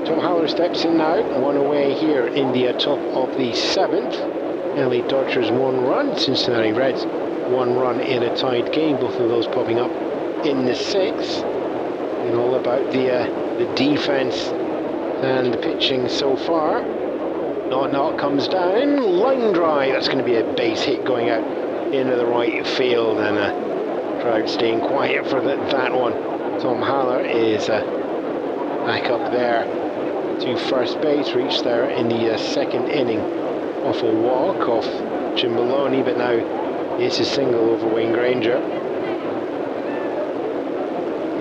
Tom Haller steps in now, 1 away here in the top of the 7th. LA Dodgers 1 run, Cincinnati Reds 1 run in a tied game, both of those popping up in the 6th. And all about the defense and the pitching so far. Not comes down, line drive, that's going to be a base hit going out into the right field, and crowd staying quiet for that one. Tom Haller is back up there to first base, reached there in the 2nd inning off a walk off Jim Maloney, but now it's a single over Wayne Granger.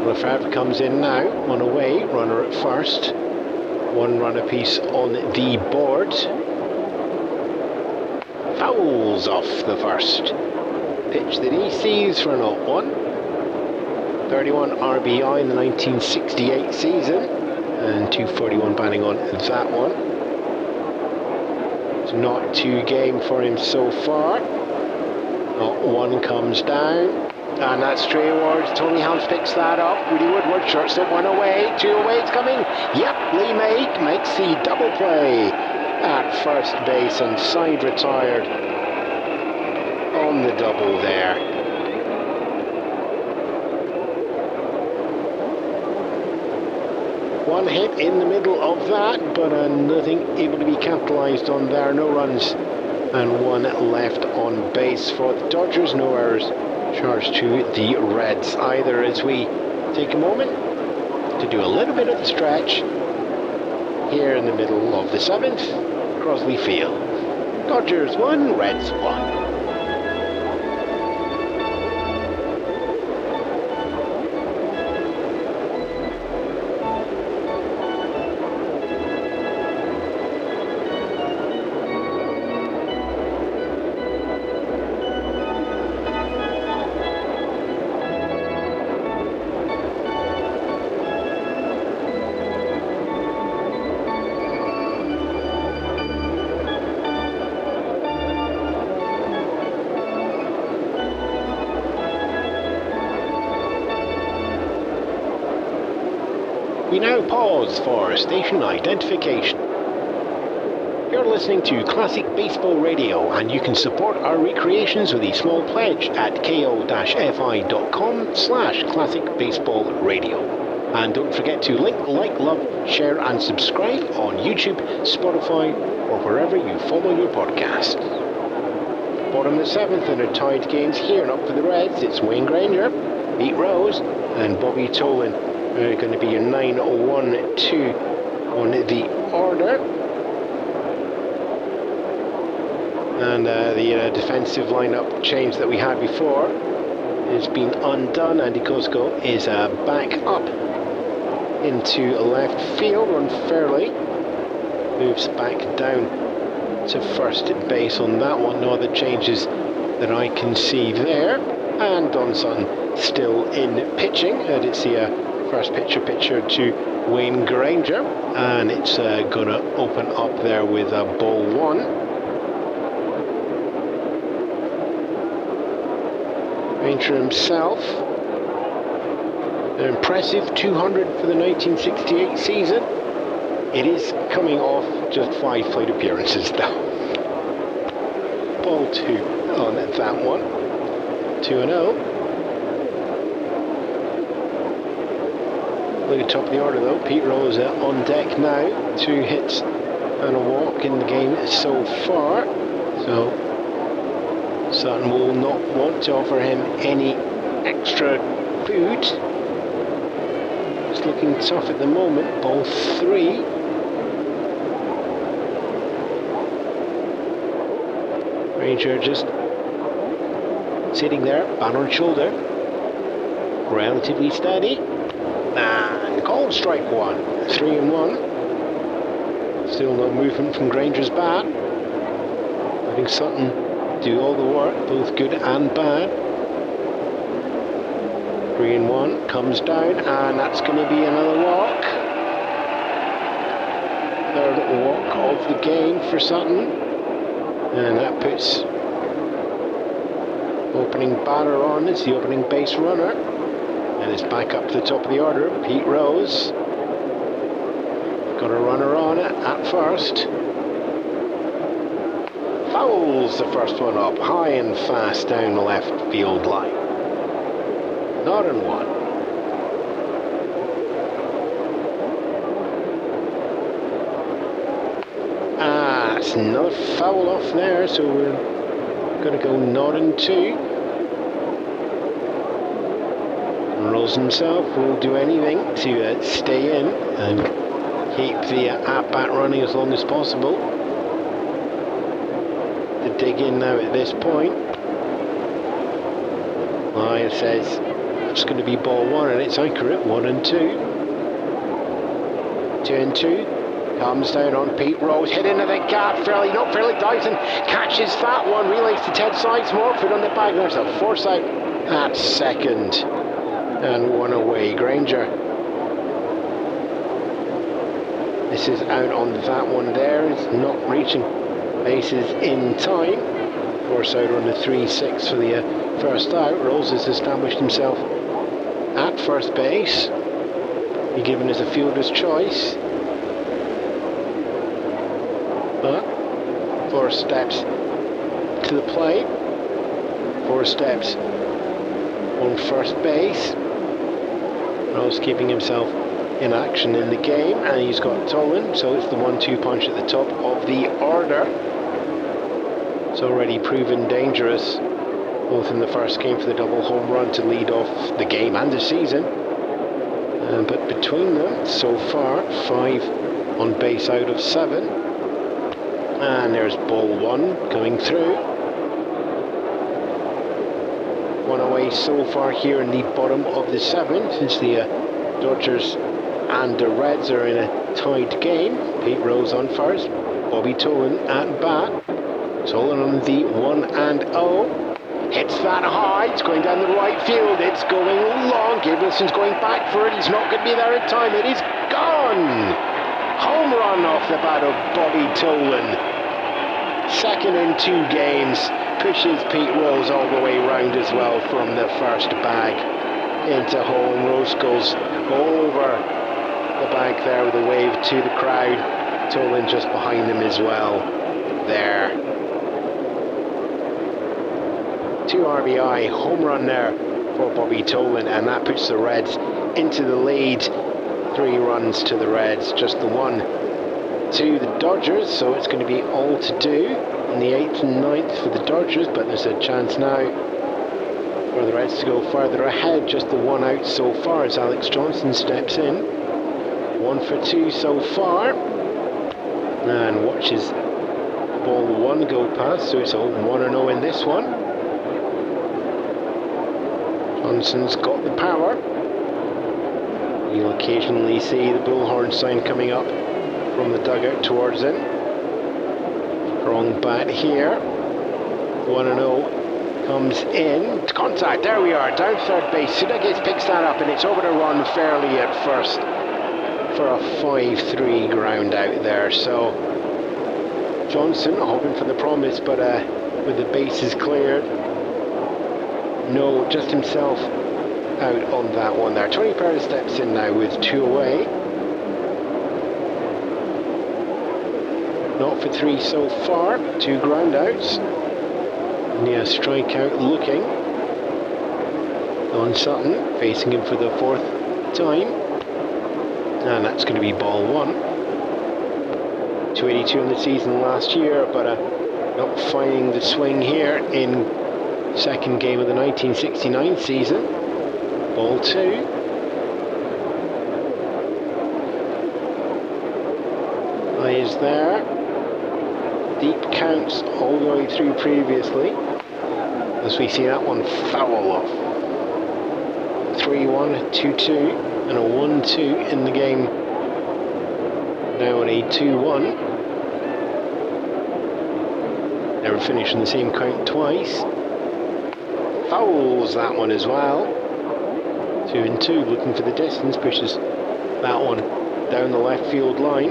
Lefebvre comes in now, 1 away, runner at first, 1 run apiece on the board. Fouls off the first pitch that he sees for 0-1. 31 RBI in the 1968 season, and 241 batting on that one. It's not too game for him so far. Not one comes down, and that's straight towards Tony Helms picks that up. Rudy Woodward, shortstop, one away, two away, it's coming. Yep, Lee May makes the double play at first base and side retired on the double there. One hit in the middle of that, but nothing able to be capitalised on there. No runs and one left on base for the Dodgers. No errors charged to the Reds either, as we take a moment to do a little bit of the stretch here in the middle of the 7th, Crosley Field. Dodgers 1, Reds 1. We now pause for station identification. You're listening to Classic Baseball Radio, and you can support our recreations with a small pledge at ko-fi.com/classicbaseballradio. And don't forget to like, love, share and subscribe on YouTube, Spotify or wherever you follow your podcasts. Bottom of the 7th in a tied games here, and up for the Reds, it's Wayne Granger, Pete Rose and Bobby Tolan. Going to be a 9-1-2 on the order. And the defensive lineup change that we had before has been undone. Andy Cosco is back up into left field. Ron Fairley moves back down to first base on that one. No other changes that I can see there. And Don Sutton still in pitching. And it's the first pitcher to Wayne Granger, and it's going to open up there with ball 1. Granger himself, an impressive 200 for the 1968 season. It is coming off just 5 plate appearances though. Ball 2 on that one. 2-0. Look at top of the order though. Pete Rose on deck now. 2 hits and a walk in the game so far. So Sutton will not want to offer him any extra food. It's looking tough at the moment. Ball 3. Granger just sitting there, bat on shoulder. Relatively steady. And called strike 1, 3-1. Still no movement from Granger's bat. Letting Sutton do all the work, both good and bad. 3-1 comes down, and that's going to be another walk. Third walk of the game for Sutton, and that puts opening batter on. It's the opening base runner. And it's back up to the top of the order. Pete Rose got a runner on it at first. Fouls the first one up high and fast down the left field line. Not in 1. It's another foul off there, so we're going to go not in 2. Rose himself will do anything to stay in and keep the at-bat running as long as possible. To dig in now at this point. Lion says it's going to be ball 1, and it's accurate. 1-2. 2-2. Comes down on Pete Rose, hit into the gap. Fairley dives and catches that one. Relays to Ted Sizemore, foot on the bag. There's a force out at second. And one away. Granger. This is out on that one there. It's not reaching bases in time. Force out on the 3-6 for the first out. Rose has established himself at first base. He's given as a fielder's choice. But 4 steps to the plate. 4 steps on first base. Rose keeping himself in action in the game, and he's got Tolan, so it's the 1-2 punch at the top of the order. It's already proven dangerous, both in the first game for the double home run to lead off the game and the season. But between them, so far, 5 on base out of 7. And there's ball 1 coming through. 1 away so far here in the bottom of the 7th, since the Dodgers and the Reds are in a tied game. Pete Rose on first, Bobby Tolan at bat. Tolan on the 1-0. Hits that high, it's going down the right field, it's going long. Gabrielson's going back for it, he's not going to be there in time, it is gone! Home run off the bat of Bobby Tolan. Second in 2 games, pushes Pete Rose all the way round as well from the first bag into home. Rose goes over the bag there with a wave to the crowd. Tolan just behind him as well there. 2 RBI home run there for Bobby Tolan, and that puts the Reds into the lead. 3 runs to the Reds, just the 1 to the Dodgers, so it's going to be all to do in the 8th and 9th for the Dodgers, but there's a chance now for the Reds to go further ahead. Just the 1 out so far as Alex Johnson steps in. 1 for 2 so far, and watches ball 1 go past, so it's 1-0 in this one. Johnson's got the power. You'll occasionally see the bullhorn sign coming up from the dugout towards him. Strong bat here. 1-0 comes in. Contact, there we are, down third base. Sudeikis picks that up, and it's over to Ron Fairley at first for a 5-3 ground out there. So Johnson hoping for the promise, but with the bases cleared, no, just himself out on that one there. Tony Perez steps in now with 2 away. Not for 3 so far, 2 ground outs. And yeah, strikeout looking on Sutton, facing him for the 4th time. And that's going to be ball 1. 282 in the season last year, but not finding the swing here in second game of the 1969 season. Ball 2. Eye is there. Deep counts all the way through previously, as we see that one foul off. 3-1, 2-2, and a 1-2 in the game. Now on a 2-1. Never finished in the same count twice. Fouls that one as well. 2-2, looking for the distance, pushes that one down the left field line.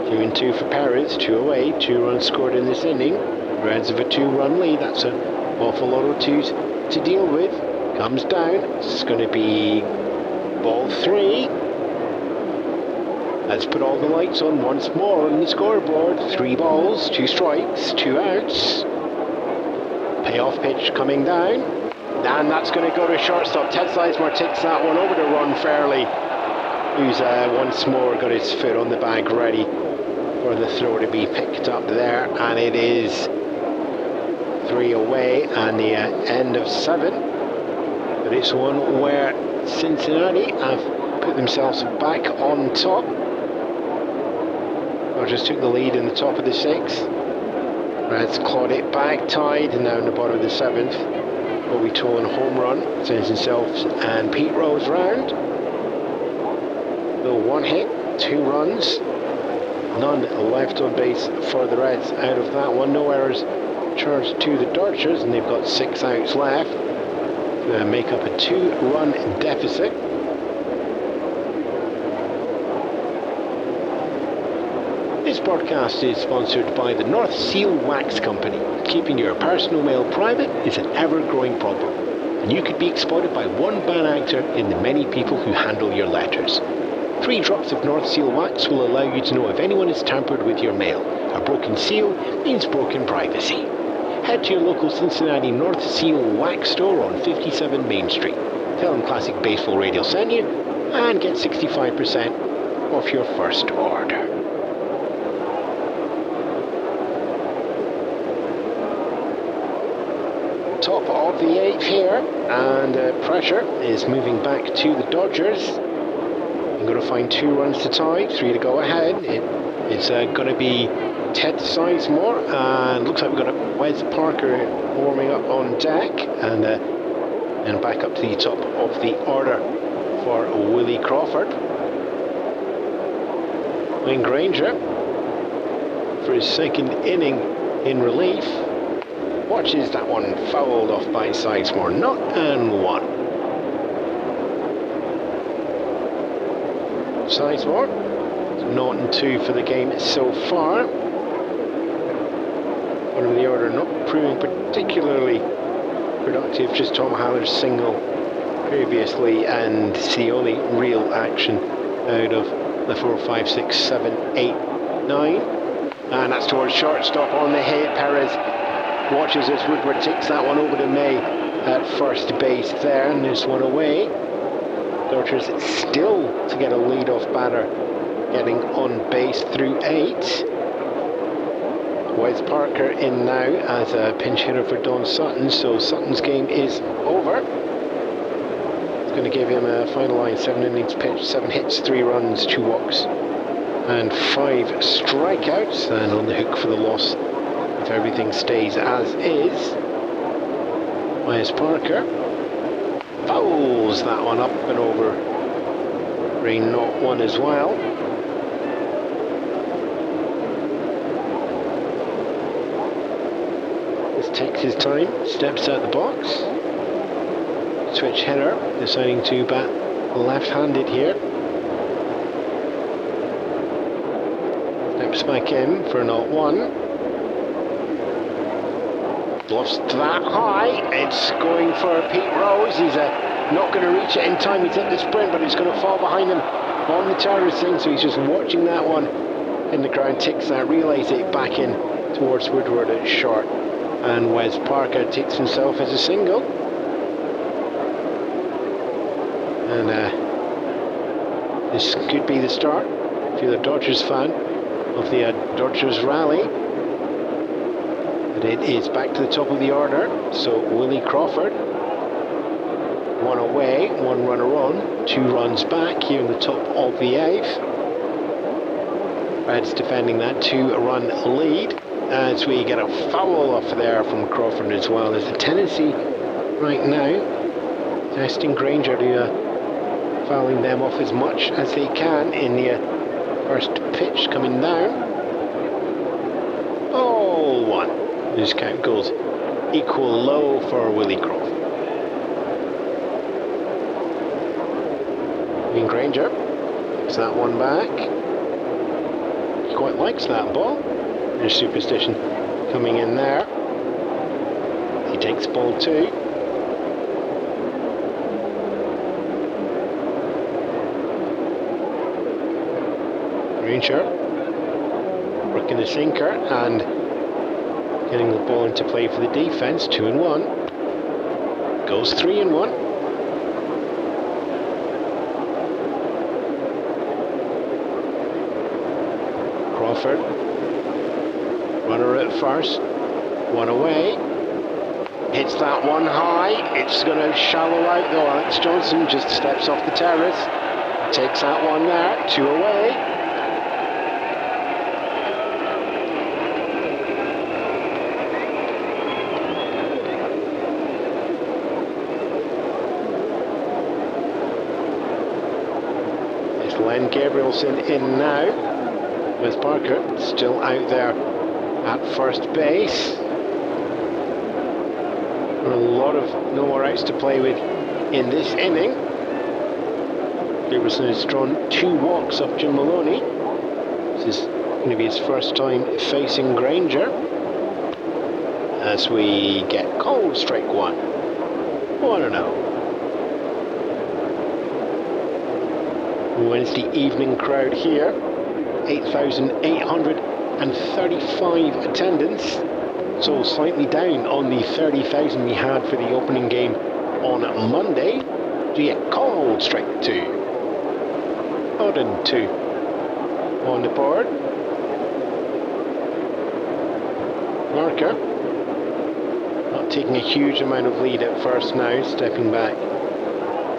2-2 for Perez, 2 away, 2 runs scored in this inning. Reds have a 2-run lead, that's an awful lot of 2s to deal with. Comes down, it's going to be ball 3. Let's put all the lights on once more on the scoreboard. 3 balls, 2 strikes, 2 outs. Payoff pitch coming down, and that's going to go to shortstop. Ted Sizemore takes that one over to Ron Fairley, who's once more got his foot on the bag ready for the throw to be picked up there, and it is 3 away and the end of 7. But it's one where Cincinnati have put themselves back on top. Dodgers took the lead in the top of the 6th. Reds clawed it back, tied, and now in the bottom of the 7th. Bobby Tolan home run sends himself and Pete Rose round. The 1 hit, 2 runs, none left on base for the Reds out of that one. No errors charged to the Dodgers, and they've got 6 outs left. make up a 2-run deficit. This broadcast is sponsored by the North Seal Wax Company. Keeping your personal mail private is an ever-growing problem, and you could be exploited by one bad actor in the many people who handle your letters. 3 drops of North Seal Wax will allow you to know if anyone has tampered with your mail. A broken seal means broken privacy. Head to your local Cincinnati North Seal Wax store on 57 Main Street. Tell them Classic Baseball Radio sent you and get 65% off your first order. Top of the 8th here, and pressure is moving back to the Dodgers. I'm going to find 2 runs to tie, 3 to go ahead. It's going to be Ted Sizemore, and looks like we've got a Wes Parker warming up on deck, and back up to the top of the order for Willie Crawford. Granger for his second inning in relief. Watches that one fouled off by Sizemore, 0-1. Sizemore, 0-2 for the game so far. One of the order not proving particularly productive, just Tom Haller's single previously, and it's the only real action out of the 4, 5, 6, 7, 8, 9. And that's towards shortstop on the hit. Perez watches as Woodward takes that one over to May at first base there, and there's one away. Dodgers still to get a lead-off batter getting on base through 8. Wes Parker in now as a pinch hitter for Don Sutton, so Sutton's game is over. It's going to give him a final line, 7 innings pitched, 7 hits, 3 runs, 2 walks and 5 strikeouts, and on the hook for the loss if everything stays as is. Wes Parker fouls that one up and over. Rain not one as well. This takes his time, steps out the box. Switch hitter, deciding to bat left-handed here. Steps back in for 0-1. Bluffs that high, it's going for Pete Rose. He's not going to reach it in time. He's at the sprint, but it's going to fall behind him on the terracing, so he's just watching that one in the ground, takes that, relays it back in towards Woodward at short, and Wes Parker takes himself as a single. And this could be the start, if you're a Dodgers fan, of the Dodgers rally. It is back to the top of the order, so Willie Crawford, 1 away, 1 runner on, 2 runs back here in the top of the 8th. Reds defending that 2-run lead, as we get a foul off there from Crawford as well. As the tendency right now, testing Granger to fouling them off as much as they can in the first pitch coming down. 0-1. This count goes equal low for Willie Crawford. Granger takes that one back. He quite likes that ball. There's Superstition coming in there. He takes ball 2. Granger working the sinker and getting the ball into play for the defense. 2-1. Goes 3-1. Crawford, runner at first, 1 away. Hits that one high. It's going to shallow out though. Alex Johnson just steps off the terrace. Takes that one there. 2 away. Len Gabrielson in now, with Parker still out there at first base. We're lot of no more outs to play with in this inning. Gibson has drawn 2 walks off Jim Maloney. This is going to be his first time facing Granger. As we get called strike 1. 1-0. Wednesday evening crowd here. 8,835 attendance. So slightly down on the 30,000 we had for the opening game on Monday. We get called strike 2. 0-2 on the board. Marker not taking a huge amount of lead at first now, stepping back,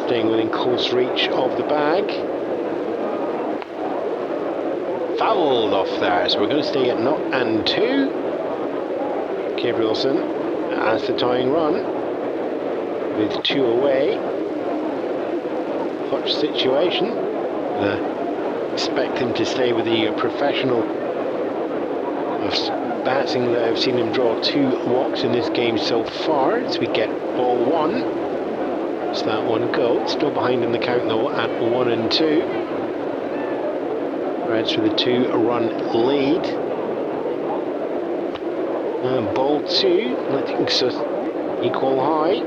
staying within close reach of the bag. Fouled off there, so we're going to stay at 0-2. Gabrielson has the tying run with 2 away. Hutch situation. Expect him to stay with the professional of batting. I've seen him draw 2 walks in this game so far, as we get ball 1. So that one go. Still behind in the count though at 1-2. Reds with a 2-run lead. And ball 2, letting us equal high.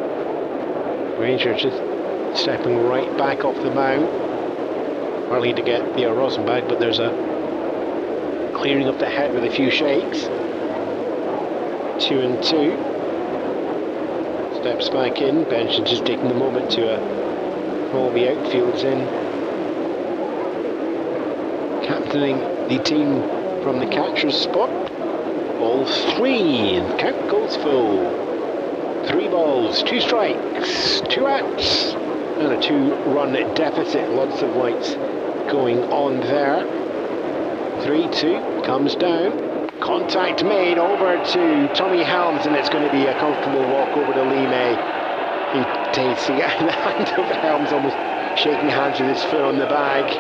Granger just stepping right back off the mound. Hardly to get the Rosenbach, but there's a clearing of the head with a few shakes. 2-2. Steps back in. Bench is just taking the moment to roll the outfields in. Captaining the team from the catcher's spot. Ball 3, and the count goes full. 3 balls, 2 strikes, 2 outs, and a 2-run deficit. Lots of lights going on there. 3-2 comes down. Contact made over to Tommy Helms, and it's going to be a comfortable walk over to Lee May. He takes the hand of Helms, almost shaking hands with his foot on the bag.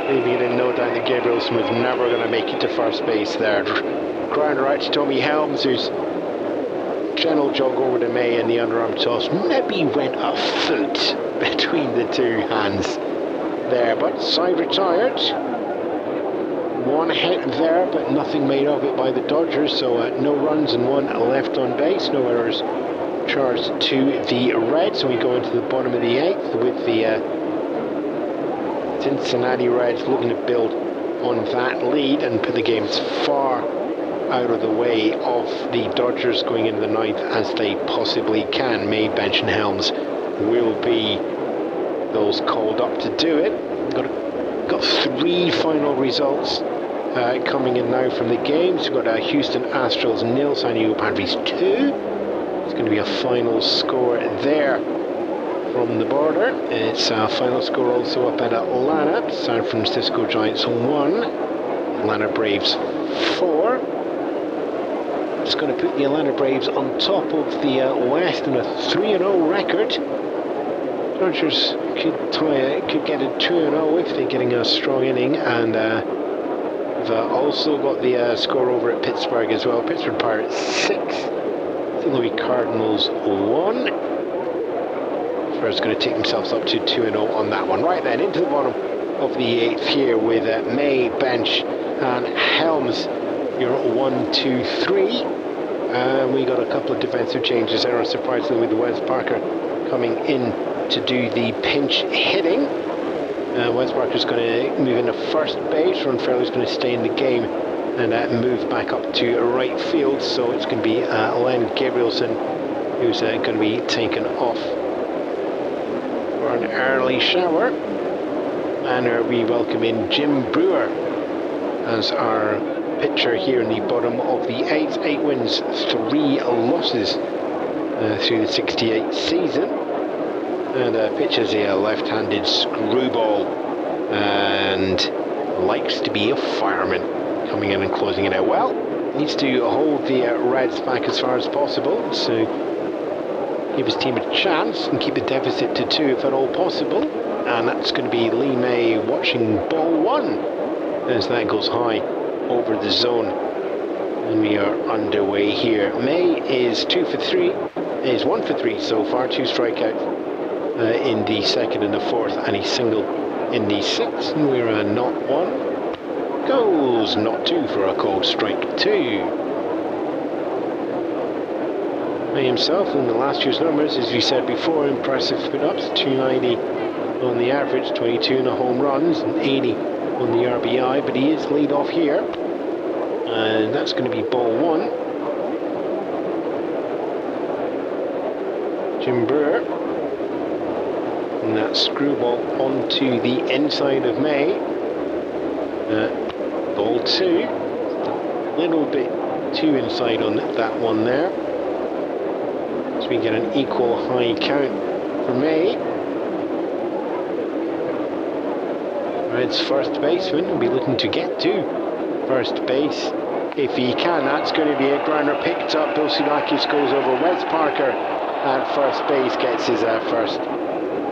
Leaving it in no doubt that Gabrielson was never going to make it to first base there. Grounder out to Tommy Helms, who's gentle jog over to May in the underarm toss. Maybe went a foot between the 2 hands there, but side retired. 1 hit there, but nothing made of it by the Dodgers, so no runs and 1 left on base. No errors charged to the Reds. So we go into the bottom of the 8th with the Cincinnati Reds looking to build on that lead and put the game as far out of the way of the Dodgers going into the 9th as they possibly can. May, Bench and Helms will be those called up to do it. Got 3 final results coming in now from the games. We've got Houston Astros 0, San Diego Padres 2. It's going to be a final score there from the border. It's a final score also up at Atlanta. San Francisco Giants 1, Atlanta Braves 4. It's going to put the Atlanta Braves on top of the West in a 3-0 record. Dodgers could get a 2-0 if they're getting a strong inning, and we've also got the score over at Pittsburgh as well. Pittsburgh Pirates 6, St. Louis Cardinals 1. First going to take themselves up to 2-0 on that one. Right then, into the bottom of the 8th here with May, Bench and Helms. You're 1, 2, 3. We got a couple of defensive changes there, surprisingly, with Wes Parker coming in to do the pinch hitting. Wes Parker's going to move into first base. Ron Farrell's going to stay in the game and move back up to right field. So it's going to be Len Gabrielson who's going to be taken off for an early shower. And we welcome in Jim Brewer as our pitcher here in the bottom of the 8th. 8 wins, 3 losses through the 68 season. And pitches a left-handed screwball and likes to be a fireman, coming in and closing it out well. Needs to hold the Reds back as far as possible, so give his team a chance and keep the deficit to 2 if at all possible. And that's going to be Lee May watching ball 1 as that goes high over the zone. And we are underway here. May is 2 for 3. is 1 for 3 so far, 2 strikeouts in the second and the fourth, and he singled in the sixth, and we're a not one. Goes not two for a called strike 2. May himself in the last year's numbers, as we said before, impressive put-ups, 290 on the average, 22 in the home runs, and 80 on the RBI, but he is lead off here, and that's going to be ball 1. Jim Brewer, and that screwball onto the inside of May. Ball 2, a little bit too inside on that one there. So we get an equal high count for May. Reds first baseman will be looking to get to first base if he can. That's going to be a Granger picked up. Bill Sudakis goes over. Wes Parker at first base gets his first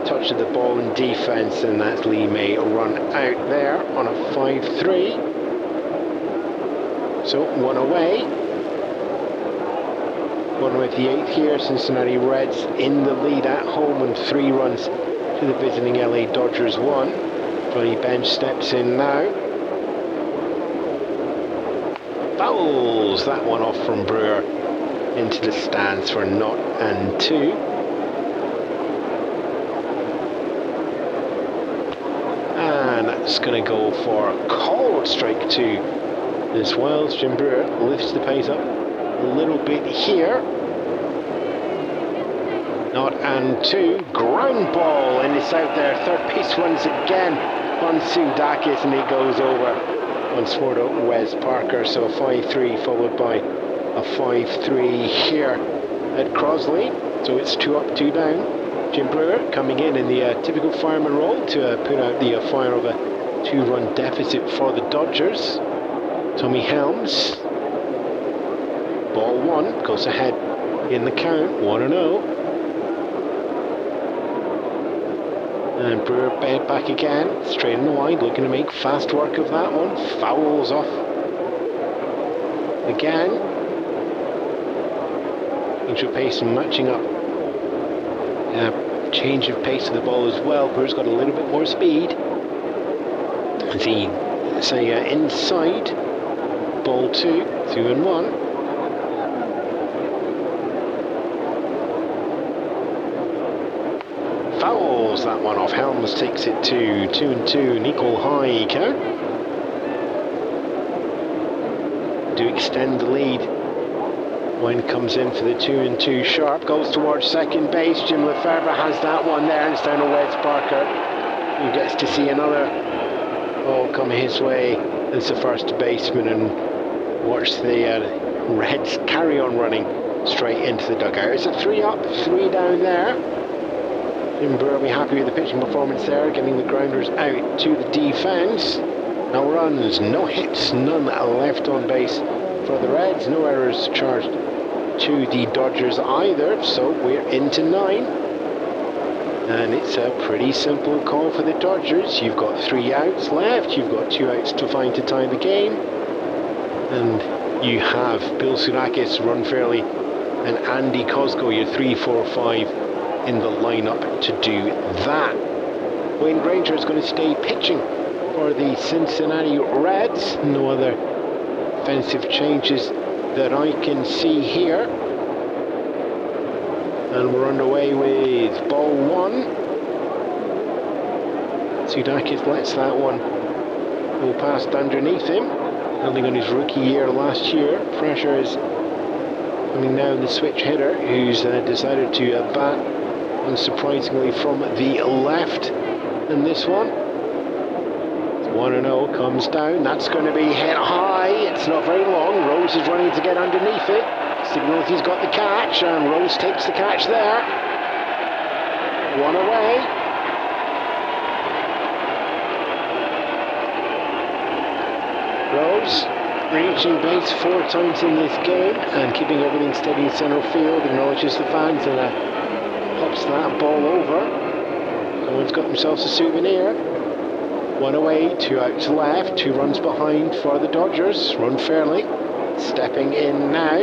touch of the ball in defense, and that's Lee May run out there on a 5-3. So one away. One with the 8th here. Cincinnati Reds in the lead at home, and 3 runs to the visiting LA Dodgers 1. Johnny Bench steps in now. Fouls that one off from Brewer into the stands for 0-2. And that's going to go for a called strike 2 as well. As Jim Brewer lifts the pace up a little bit here. 0-2. Ground ball, and it's out there. Third base runs again on Sudakis, and he goes over once more to Wes Parker. So a 5-3 followed by a 5-3 here at Crosley. So it's 2 up, 2 down. Jim Brewer coming in the typical fireman role to put out the fire of a 2-run deficit for the Dodgers. Tommy Helms. Ball 1 goes ahead in the count, 1-0. And Brewer bed back again, straight in the wide, looking to make fast work of that one. Fouls off again. Change of pace and matching up. Change of pace of the ball as well. Brewer's got a little bit more speed. As he say inside. Ball 2, 2-1. Fouls that one off. Helms takes it to 2-2, an equal high count. To extend the lead. Wayne comes in for the 2-2 sharp, goes towards second base. Jim Lefebvre has that one there, and it's down to Wes Parker, who gets to see another ball come his way as the first baseman, and watch the Reds carry on running straight into the dugout. It's a 3 up, 3 down there. Jim Brewer will be happy with the pitching performance there, getting the grounders out to the defense. No runs, no hits, none left on base for the Reds. No errors charged to the Dodgers either, so we're into 9. And it's a pretty simple call for the Dodgers. You've got 3 outs left, you've got 2 outs to find to tie the game, and you have Bill Sudakis, Run Fairley, and Andy Cosgo, your 3, 4, 5 in the lineup to do that. Wayne Granger is going to stay pitching for the Cincinnati Reds. No other offensive changes that I can see here. And we're underway with ball 1. Sudakis lets that one go past underneath him, building on his rookie year last year. Pressure is coming now, the switch hitter, who's decided to bat unsurprisingly from the left in this one. 1-0 comes down, that's going to be hit high, it's not very long. Rose is running to get underneath it, signals he's got the catch, and Rose takes the catch there. 1 away. Rose reaching base 4 times in this game and keeping everything steady in center field, acknowledges the fans and pops that ball over. Someone's got themselves a souvenir. 1 away, 2 outs left, 2 runs behind for the Dodgers. Run Fairley stepping in now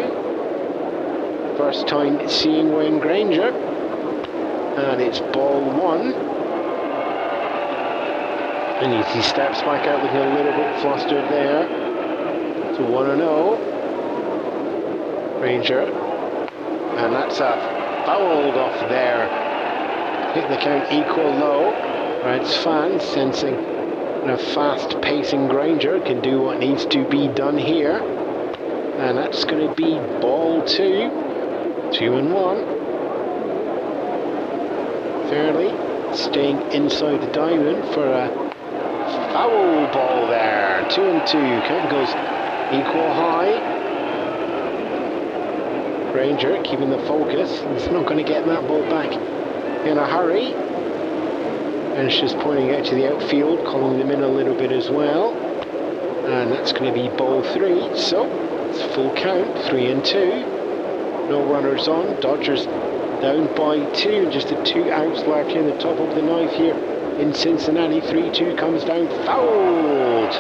first time seeing Wayne Granger. And it's ball one. And he steps back out looking a little bit flustered there. To 1-0. Granger. And that's fouled off there. Hit the count equal low. Reds fans sensing a fast-pacing Granger can do what needs to be done here. And that's going to be ball two. 2-1. Fairley staying inside the diamond for a foul ball there. 2-2. Count goes equal high. Granger keeping the focus. He's not going to get that ball back in a hurry. And she's pointing out to the outfield, calling them in a little bit as well. And that's going to be ball three. So it's full count, 3-2. No runners on. Dodgers down by 2. Just the 2 outs left here in the top of the ninth here in Cincinnati. 3-2 comes down, fouled.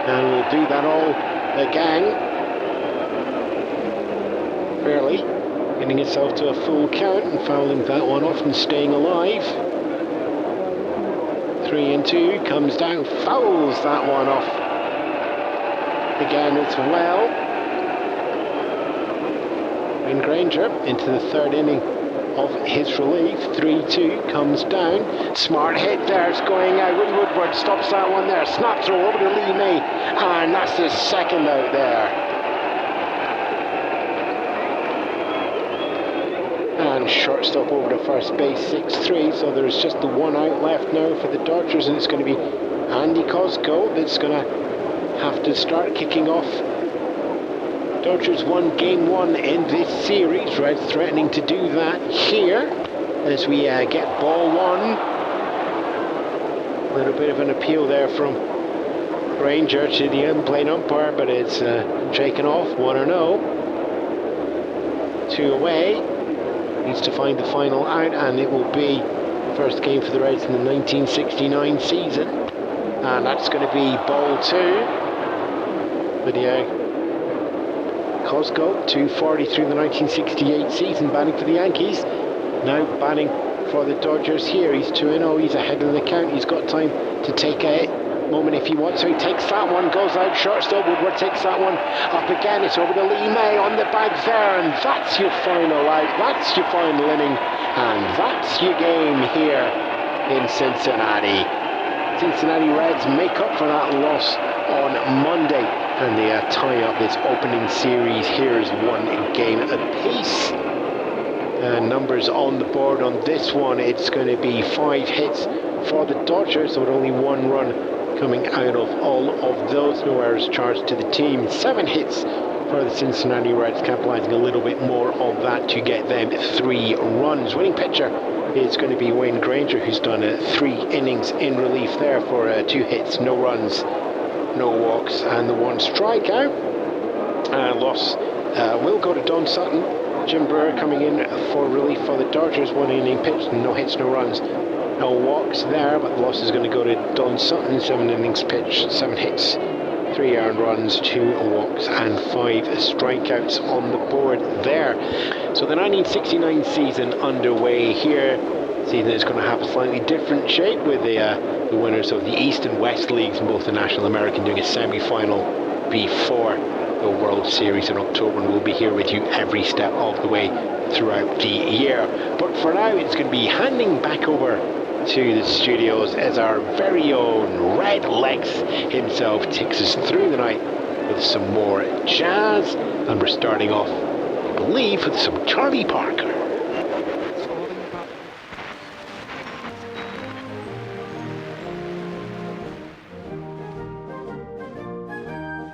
And we'll do that all again. Fairley getting itself to a full count and fouling that one off and staying alive. 3-2 comes down, fouls that one off again as well. And Granger into the third inning of his relief. 3-2 comes down. Smart hit there, it's going out. Willie Woodward stops that one there. Snap throw over to Lee May, and that's his second out there. And shortstop over to first base, 6-3. So there's just the 1 out left now for the Dodgers, and it's going to be Andy Cosgrove that's going to have to start kicking off. Dodgers won game 1 in this series. Reds threatening to do that here as we get ball 1. A little bit of an appeal there from Granger to the in-plane umpire, but it's shaken off. 1-0. 2 away. Needs to find the final out, and it will be first game for the Reds in the 1969 season. And that's going to be ball 2. Video. Cosgrove, 240 through the 1968 season, batting for the Yankees. Now batting for the Dodgers here. He's 2-0, he's ahead of the count. He's got time to take a moment if he wants. So he takes that one, goes out shortstop. Woodward takes that one up again. It's over to Lee May on the bag there, and that's your final out. That's your final inning, and that's your game here in Cincinnati. Cincinnati Reds make up for that loss on Monday, and they tie up this opening series. Here's 1 game apiece. Numbers on the board on this one. It's going to be 5 hits for the Dodgers, with only 1 run coming out of all of those. No errors charged to the team. 7 hits for the Cincinnati Reds, capitalizing a little bit more on that to get them 3 runs. Winning pitcher is going to be Wayne Granger, who's done 3 innings in relief there for 2 hits, no runs, no walks, and the 1 strikeout. Loss will go to Don Sutton. Jim Brewer coming in for relief for the Dodgers. 1 inning pitched, no hits, no runs, no walks there, but the loss is going to go to Don Sutton. 7 innings pitched, 7 hits, 3 earned runs, 2 walks, and 5 strikeouts on the board there. So the 1969 season underway here. Season is going to have a slightly different shape, with the winners of the East and West Leagues in both the National American doing a semi-final before the World Series in October, and we'll be here with you every step of the way throughout the year. But for now, it's going to be handing back over to the studios as our very own Red Legs himself takes us through the night with some more jazz, and we're starting off, I believe, with some Charlie Parker.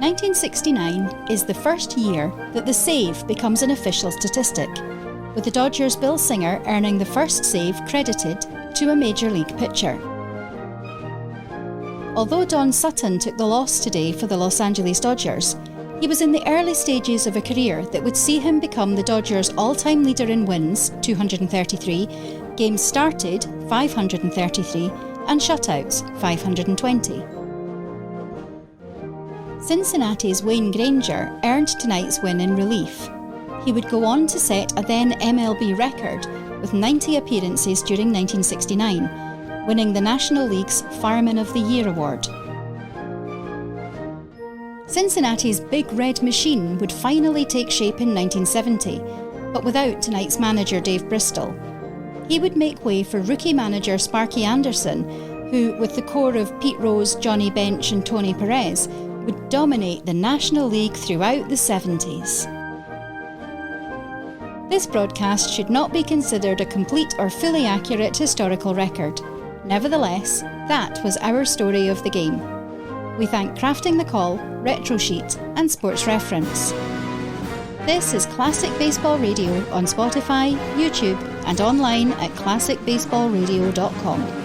1969 is the first year that the save becomes an official statistic, with the Dodgers' Bill Singer earning the first save credited to a Major League pitcher. Although Don Sutton took the loss today for the Los Angeles Dodgers, he was in the early stages of a career that would see him become the Dodgers' all-time leader in wins, 233, games started, 533, and shutouts, 520. Cincinnati's Wayne Granger earned tonight's win in relief. He would go on to set a then MLB record with 90 appearances during 1969, winning the National League's Fireman of the Year award. Cincinnati's Big Red Machine would finally take shape in 1970, but without tonight's manager Dave Bristol. He would make way for rookie manager Sparky Anderson, who, with the core of Pete Rose, Johnny Bench and Tony Perez, would dominate the National League throughout the 70s. This broadcast should not be considered a complete or fully accurate historical record. Nevertheless, that was our story of the game. We thank Crafting the Call, Retro Sheet and Sports Reference. This is Classic Baseball Radio on Spotify, YouTube and online at classicbaseballradio.com.